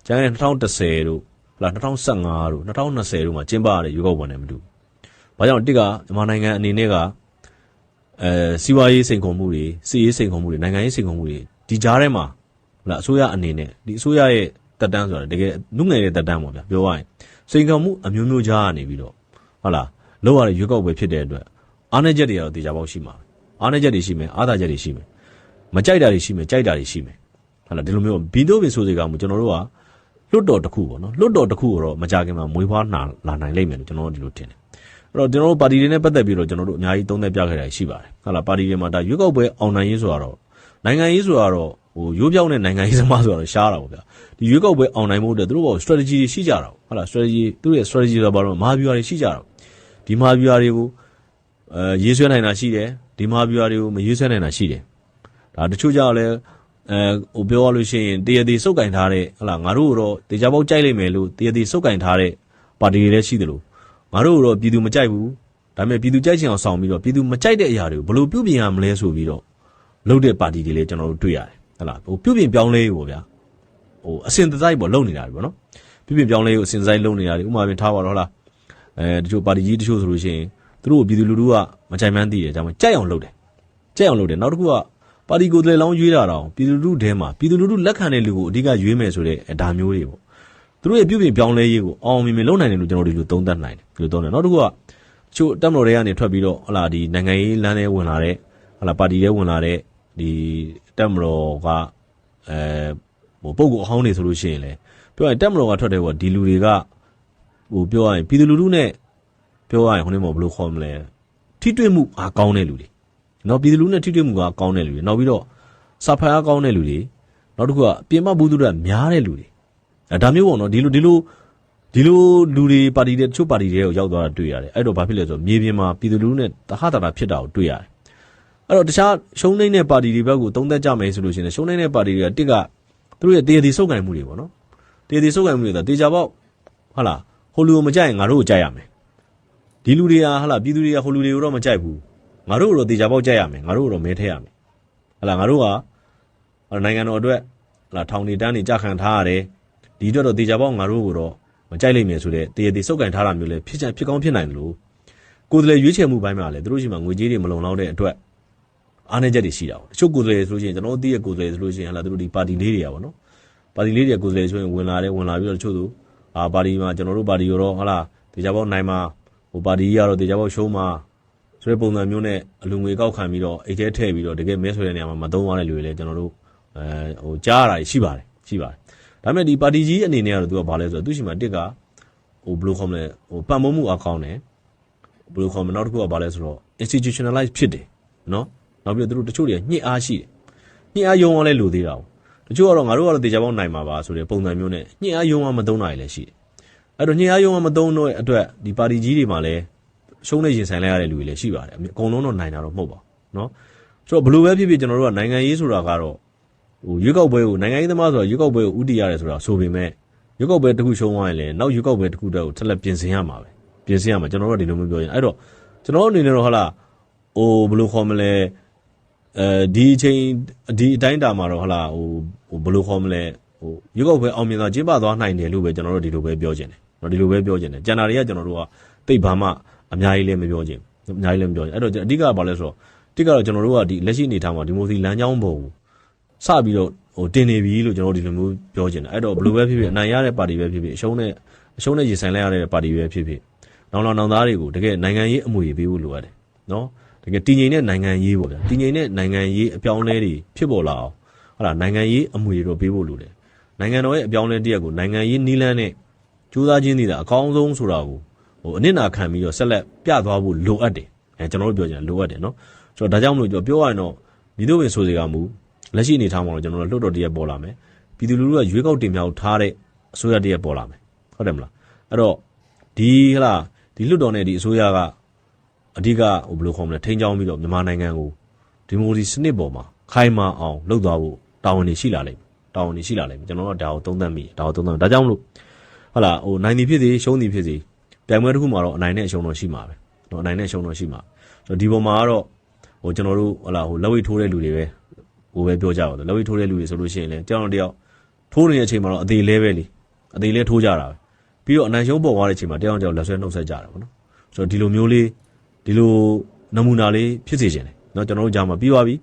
ာကျန်တဲ့2010တို့လား2015တို့2020တို့မှာကျင်းပရတဲ့ရွေးကောက်ပွဲနဲ့မတူဘာကြောင့်တစ်ကမြန်မာနိုင်ငံအနေနဲ့ကစီးပွားရေးစိန်ခေါ်မှုတွေစစ်ရေးစိန်ခေါ်မှုတွေနိုင်ငံရေးစိန်ခေါ်မှုတွေဒီကြားထဲမှာလားအစိုးရအနေနဲ့ဒီအစိုးရရဲ့တက်တန်းဆိုတာတကယ်နုငယ်တဲ့တက်တန်းပေါ့ဗျာပြောရရင်စိန်ခေါ်မှုအမျိုးမျိုးကြားကနေပြီးတော့ဟုတ်လားလောက်ရတဲ့ရွေးကောက်ပွဲဖြစ်တဲ့အတွက်အားနည်းချက်တွေကတော့တေချာပေါက်ရှိမှာအားနည်းချက်တွေရှိမယ်အားသာချက်တွေရှိမယ်မကြိုက်တာတွေရှိမယ်ကြိုက်တာတွေရှိမယ်ဟုတ်လားဒီလိုမျိုးဘီတိုဘီဆိုတွေကမှကျွန်တော်တို့ကလွတ်တော်တစ်ခုပေါ့နော်လွတ်တော်တစ်ခုကိုတော့မကြခင်မှာမွေးဖွားလာနိုင်လိမ့်မယ်လို့ကျွန်တော်တို့ဒီလိုထင်တယ်အဲ့တော့ကျွန်တော်တို့ပါတီတွေနဲ့ပတ်သက်ပြီးတော့ကျွန်တော်တို့အများကြီးသုံးသပ်ပြခဲ့တာရှိပါတယ်ဟုတ်လားပါတီတွေမှာဒါရွေးကောက်ပွဲအောင်နိုင်ရေးဆိုတော့နိုင်ငံရေးဆိုတော့ရိုးပြောင်းတဲ့နိုင်ငံရေးသမားဆိုတော့ရှားတာပေါ့ဗျာဒီရွေးကောက်ပွဲအောင်နိုင်မှုတဲ့သူတို့က strategy တွေရှိကြတာဟုတ်လား strategy သူတို့ရဲ့ strategy ဆိုတာဘာလို့မဟာဗျူဟာတွေရှိကြတာဒီမဟာဗျူဟာတွေကိုရေးဆွဲနိုင်တာရှိတယ်ဒီမဟာဗျူဟာတွေကိုမရေးဆွဲနိုင်တာရှိတယ်ဒါတချို့ကြောင့်လည်းပြောရလို့ရှိရင်တရသေးစုပ်ကင်ထားတဲ့ဟုတ်လားငါတို့တော့တေချာပေါက်ကြိုက်လိမ့်မယ်လို့တရသေးစုပ်ကင်ထားတဲ့ပါတီတွေလည်းရှိတယ်လို့ငါတို့တော့ပြည်သူမကြိုက်ဘူးဒါပေမဲ့ပြည်သူကြိုက်ချင်အောင်ဆောင်ပြီးတော့ပြည်သူမကြိုက်တဲ့အရာတွေကိုဘယ်လိုပြုပြင်ရမလဲဆိုပြီးတော့လုပ်တဲ့ပါတီတွေလည်းကျွန်တော်တို့တွေ့ရတယ်ဟုတ်လားပြုပြင်ပြောင်းလဲပေါ့ဗျာအစင်တစိုက်ပေါ့လုပ်နေတာပေါ့နော်ပြုပြင်ပြောင်းလဲကိုအစင်တစိုက်လုပ်နေတာဥပမာပြင်ထားပါတော့ဟုတ်လားတချို့ပါတီကြီးတချို့ဆိုလို့ရှိရင်သူတို့ပြည်သူလူထုကမကြိုက်မှန်းသိတယ်ဒါမှမဟုတ်ကြိုက်အောင်လုပ်တယ်နောက်တစ်ခုကပါတီကိုယ်စားလှယ်လောင်းရွေးတာတော့ပြည်သူလူထုထဲမှာပြည်သူလူထုလက်ခံတဲ့လူကိုအဓိကရွေးမယ်ဆိုတဲ့ဒါမျိုးတွေပေါ့သူတို့ရဲ့ပြုပြင်ပြောင်းလဲရေးကိုအောင်မြင်မြင်လုပ်နိုင်တယ်လို့ကျွန်တော်ဒီလိုသုံးသပ်နိုင်တယ်ဒီလိုသုံးတယ်နောက်တစ်ခုကချို့တက်မတော်တွေကနေထွက်ပြီးတော့ဟလာဒီနိုင်ငံရေးလမ်းထဲဝင်လာတဲ့ဟလာပါတီထဲဝင်လာတဲ့ဒီတက်မတော်ကပုံကိုအဟောင်းနေဆိုလို့ရှိရင်လေပြောရရင်တက်မတော်ကထွက်တယ်ပေါ့ဒီလူတွေကပြောရရင်ပြည်သူလူထုနဲ့ပြောရရင်ဟိုနေ့ဘယ်လိုခေါ်မလဲထိတွေ့မှုအားကောင်းတဲ့လူတွေနော်ပြည်သူလူနဲ့ထိတွေ့မှုအားကောင်းတဲ့လူတွေနောက်ပြီးတော့စာဖတ်အားကောင်းတဲ့လူတွေနောက်တစ်ခုကပြင်ပဘူးသူတွေများတဲ့လူတွေဒါမျိုးပေါ့နော်ဒီလိုလူတွေပါတီတွေတချို့ပါတီတွေကိုရောက်သွားတာတွေ့ရတယ်အဲ့တော့ဘာဖြစ်လဲဆိုတော့မြေပြင်မှာပြည်သူလူနဲ့တဟတာတာဖြစ်တာကိုတွေ့ရတယ်အဲ့တော့တခြားရှုံးနေတဲ့ပါတီတွေဘက်ကိုသုံးသက်ကြမယ်ဆိုလို့ရှိရင်ရှုံးနေတဲ့ပါတီတွေကတစ်ကသူတို့ရဲ့တည်တည်စုပ်ကိုင်မှုတွေပေါ့နော်တည်တည်စုပ်ကိုင်မှုတွေဆိုတေချာပေါက်ဟုတ်လားဟိုလူကိုမကြိုက်ရင်ငါတို့ကိုကြိုက်ရမယ်ဒီလူတွေကဟုတ်လားပြည်သူတွေကဟိုလူတွေကိုတော့မကြိုက်ဘူးငါတို့ကိုတော့တေချာပေါက်ကြိုက်ရမယ်ငါတို့ကိုတော့မဲထည့်ရမယ်ဟုတ်လားငါတို့ကနိုင်ငံတော်အတွက်ဟုတ်လားထောင်နေတန်းနေကြခံထားရတယ်ဒီအတွက်တော့တေချာပေါက်ငါတို့ကိုတော့မကြိုက်လိမ့်မယ်ဆိုတဲ့တည်တည်စုပ်ကိုင်ထားတာမျိုးလဲဖြစ်ကောင်းဖြစ်နိုင်တယ်လို့ကိုယ်တည်းရွေးချယ်မှုပိုင်းမှာလဲသူတို့ရှိမှငွေကြေးတွေမလုံလောက်တဲ့အတွက်အားနည်းချက်တွေရှိတာပေါ့တချို့ကိုယ်တည်းဆိုလို့ရှိရင်ကျွန်တော်တို့သိရကိုယ်တည်းဆိုလို့ရှိရင်ဟာလာသူတို့ဒီပါတီလေးတွေကပေါ့နော်ပါတီလေးတွေကိုယ်တည်းဆိုရင်ဝင်လာပြီးတော့တချို့သူပါတီမှာကျွန်တော်တို့ပါတီရောတော့ဟာလာတေချာပေါက်နိုင်မှာဟိုပါတီကြီးကတော့တေချာပေါက်ရှုံးမှာဆိုတဲ့ပုံစံမျိုးနဲ့အလူငွေကောက်ခံပြီးတော့အိတ်ထဲထည့်ပြီးတော့တကယ်မဲဆွဲတဲ့နေရာမှာမသုံးရတဲ့လူတွေလည်းကျွန်တော်တို့ဟိုကြားရတာရှိပါတယ်ဒါပေမဲ့ဒီပါတီကြီးအနေနဲ့ကတော့သူကဘာလဲဆိုတော့သူရှိမှတစ်ကဟိုဘယ်လိုခေါ်မလဲဟိုပတ်မမှုအကောင့်နဲ့ဘယ်လိုခေါ်မလဲနောက်တစ်ခုကဘာလဲဆိုတော့ institutionalize ဖြစ်တယ်နော်နောက်ပြီးတော့သူတို့တချို့တွေကညှိအားရှိတယ်ညှိအားယုံအောင်လဲလိုသေးတာပေါ့တချို့ကတော့ငါတို့ကတော့တေချာပေါက်နိုင်မှာပါဆိုတဲ့ပုံစံမျိုးနဲ့ညှိအားယုံအောင်မသုံးနိုင်လည်းရှိတယ်အဲ့တော့ညှိအားယုံအောင်မသုံးတော့အတွက်ဒီပါတီကြီးတွေမှာလည်းရှုံးနေရင်ဆိုင်လိုက်ရတဲ့လူတွေလည်းရှိပါတယ်အကုန်လုံးတော့နိုင်တာတော့မဟုတ်ပါဘူးနော် ဆိုတော့ဘယ်လိုပဲဖြစ်ဖြစ်ကျွန်တော်တို့ကနိုင်ငံရေးဆိုတာကတော့ဟိုရွေးကောက်ပွဲကိုနိုင်ငံရေးသမားဆိုတာရွေးကောက်ပွဲကိုဥတီရတယ်ဆိုတာဆိုပေမဲ့ရွေးကောက်ပွဲတစ်ခုရှုံးသွားရင်လည်းနောက်ရွေးကောက်ပွဲတစ်ခုတည်းကိုဆက်လက်ပြင်ဆင်ရမှာပဲပြင်ဆင်ရမှာကျွန်တော်တို့ကဒီလိုမျိုးပြောရင်အဲ့တော့ကျွန်တော်အနေနဲ့တော့ဟုတ်လားဟိုဘယ်လိုခေါ်မလဲဒီအချိန်ဒီအတိုင်းတာမှာတော့ဟုတ်လားဟိုဘယ်လိုခေါ်မလဲဟိုရွေးကောက်ပွဲအောင်မြင်စွာကျင်းပသွားနိုင်တယ်လို့ပဲကျွန်တော်တို့ဒီလိုပဲပြောချင်တယ်နော်ဒီလိုပဲပြောချင်တယ်ကျန်တာတွေကကျွန်တော်တို့ကတိတ်ဘာမှအများကြီးလည်းမပြောချင်အများကြီးလည်းမပြောချင်အဲ့တော့အဓိကကဘာလဲဆိုတော့တိကတော့ကျွန်တော်တို့ကဒီလက်ရှိအနေထားမှာဒီမိုစီလမ်းကြောင်းပေါ်ကိုစပြီးတော့ဟိုတင်နေပြီလို့ကျွန်တော်တို့ဒီလိုမျိုးပြောချင်တယ်အဲ့တော့ဘယ်လိုပဲဖြစ်ဖြစ်အနိုင်ရတဲ့ပါတီပဲဖြစ်ဖြစ်အရှုံးနဲ့ရင်ဆိုင်လိုက်ရတဲ့ပါတီပဲဖြစ်ဖြစ်နောင်သားတွေကိုတကယ်နိုင်ငံရေးအမွေပေးဖို့လိုအပ်တယ်နော်တကယ်တည်ငြိမ်တဲ့နိုင်ငံရေးပေါ့ဗျာတည်ငြိမ်တဲ့နိုင်ငံရေးအပြောင်းလဲတွေဖြစ်ပေါ်လာအောင်ဟုတ်လားနိုင်ငံရေးအမွေတော့ပေးဖို့လိုတယ်နိုင်ငံတော်ရဲ့အပြောင်းလဲတစ်ရပ်ကိုနိုင်ငံရေးနီးလန်းနဲ့ကြိုးစားခြင်းတွေကအကောင်းဆုံးဆိုတာကိုဟိုအနစ်နာခံပြီးတော့ဆက်လက်ပြသွားဖို့လိုအပ်တယ်ကျွန်တော်တို့ပြောချင်လိုအပ်တယ်နော်ဆိုတော့ဒါကြောင့်မလို့ပြောရရင်တော့မြစ်တို့ဝင်ဆိုစီကမူလက်ရှိအနေထားမှာတော့ကျွန်တော်တို့လွှတ်တော်တရက်ပေါ်လာမယ်ပြည်သူလူထုကရွေးကောက်တင်မြှောက်ထားတဲ့အစိုးရတရက်ပေါ်လာမယ်ဟုတ်တယ်မလားအဲ့တော့ဒီဟလာဒီလွှတ်တော်နဲ့ဒီအစိုးရကအဓိကဟိုဘယ်လိုခေါ်မလဲထိန်းချောင်းပြီးတော့မြန်မာနိုင်ငံကိုဒီမိုကရေစီစနစ်ပေါ်မှာခိုင်မာအောင်လုပ်သွားဖို့တာဝန်တွေရှိလာလိမ့်မယ်ကျွန်တော်တို့ဒါကိုသုံးသပ်မိဒါကြောင့်မလို့ဟုတ်လားဟိုနိုင်သည်ဖြစ်စေရှုံးသည်ဖြစ်စေပြိုင်ပွဲတစ်ခုမှာတော့အနိုင်နဲ့အရှုံးတော့ရှိမှာပဲနော်အနိုင်နဲ့အရှုံးတော့ရှိမှာဆိုတော့ဒီပေါ်မှာကတော့ဟိုကျွန်တော်တို့ဟုတ်လားဟိုလက်ဝိတ်ထိုးတဲ့လူတွေပဲဟိုပဲပြောကြပါတော့လက်ဝိတ်ထိုးတဲ့လူတွေဆိုလို့ရှိရင်လည်းတယောက်ထိုးနေတဲ့အချိန်မှာတော့အသေးလဲပဲလေအသေးလဲထိုးကြတာပဲပြီးတော့အနိုင်ရှုံးပေါ်သွားတဲ့အချိန်မှာတယောက်လက်ဆွဲနှုတ်ဆက်ကြတာပေါ့နော်ဆိုတော့ဒီလိုမျိုးလေးဒီလိုနမူနာလေးဖြစ်စေချင်တယ်เนาะကျွန်တော်တို့ကြားမှာပြီးသွားပြီ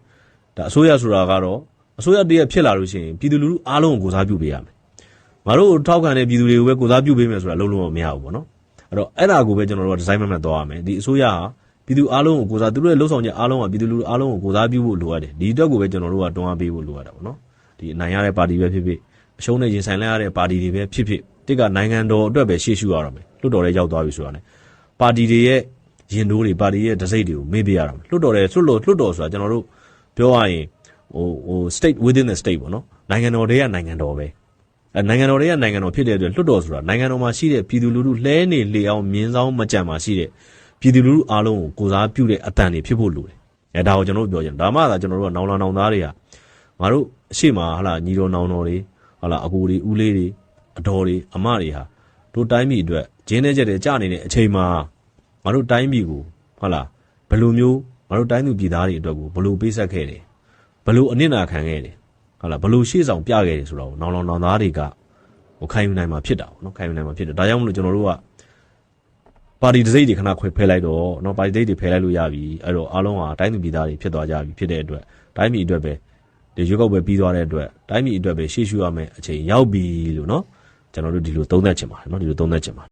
ဒါအစိုးရဆိုတာကတော့အစိုးရတည်းဖြစ်လာလို့ရှိရင်ပြည်သူလူထုအားလုံးကိုကိုစားပြုပေးရမယ်ငါတို့ထောက်ခံတဲ့ပြည်သူတွေကိုပဲကိုစားပြုပေးမယ်ဆိုတာလုံးလုံးမရဘူးပေါ့နော်အဲ့တော့အဲ့ဒါကိုပဲကျွန်တော်တို့ကဒီဇိုင်းမှတ်သွားရမယ်ဒီအစိုးရဟာပြည်သူအားလုံးကိုကိုစားသူတို့ရဲ့လှုပ်ဆောင်ချက်အားလုံးကပြည်သူလူထုအားလုံးကိုကိုစားပြုဖို့လိုအပ်တယ်ဒီအတွက်ကိုပဲကျွန်တော်တို့ကတွန်းအားပေးဖို့လိုအပ်တာပေါ့နော်ဒီအနိုင်ရတဲ့ပါတီပဲဖြစ်ဖြစ်အရှုံးနဲ့ရင်ဆိုင်လိုက်ရတဲ့ပါတီတွေပဲဖြစ်ဖြစ်တစ်ကနိုင်ငံတော်အတွက်ပဲရှေ့ရှုရအောင်မယ်လွှတ်တော်ထဲရောက်သွားပြီဆိုတာ ਨੇ ပါတီတွေရဲ့ရင်တိုးတွေပါတီရဲ့တစိမ့်တွေကိုမေးပြရအောင်လွှတ်တော်ဆိုတာကျွန်တော်တို့ပြောရရင်ဟို state within the state ပေါ့နော်နိုင်ငံတော်တွေကနိုင်ငံတော်ပဲနိုင်ငံတော်တွေကနိုင်ငံတော်ဖြစ်တဲ့အတွက်လွှတ်တော်ဆိုတာနိုင်ငံတော်မှာရှိတဲ့ပြည်သူလူထုလဲနေလေအောင်မြင်းဆောင်မကြံမှာရှိတဲ့ပြည်သူလူထုအားလုံးကိုကိုစားပြုတဲ့အတန်တွေဖြစ်ဖို့လိုတယ်ဒါကိုကျွန်တော်တို့ပြောချင်ဒါမှသာကျွန်တော်တို့ကနောင်လာနောင်သားတွေကငါတို့အရှိမဟာလာညီတော်နောင်တော်တွေဟာလာအကူတွေဦးလေးတွေအတော်တွေအမတွေဟာတို့တိုင်းပြည်အတွက်ဂျင်းတဲ့ချက်တွေကြာနေတဲ့အချိန်မှာငါတို့တိုင်းပြည်ကိုဟုတ်လားဘယ်လိုမျိုးငါတို့တိုင်းသူပြည်သားတွေအတွက်ကိုဘယ်လိုပေးဆက်ခဲ့တယ်ဘယ်လိုအနစ်နာခံခဲ့တယ်ဟုတ်လားဘယ်လိုရှေ့ဆောင်ပြခဲ့တယ်ဆိုတော့နောင်သားတွေကဟိုခိုင်ယူနိုင်မှာဖြစ်တာပေါ့နော်ခိုင်ယူနိုင်မှာဖြစ်တယ်ဒါကြောင့်မလို့ကျွန်တော်တို့ကပါတီတစိမ့်တွေခဏခွဲဖဲလိုက်တော့နော်ပါတီတစိမ့်တွေဖဲလိုက်လို့ရပြီအဲ့တော့အားလုံးဟာတိုင်းသူပြည်သားတွေဖြစ်သွားကြပြီဖြစ်တဲ့အတွက်တိုင်းပြည်အတွက်ပဲဒီရွေးကောက်ပွဲပြီးသွားတဲ့အတွက်တိုင်းပြည်အတွက်ပဲရှေ့ရှုရမယ်အချိန်ရောက်ပြီလို့နော်ကျွန်တော်တို့ဒီလိုသုံးသပ်ချင်ပါတယ်နော်ဒီလိုသုံးသပ်ချင်ပါ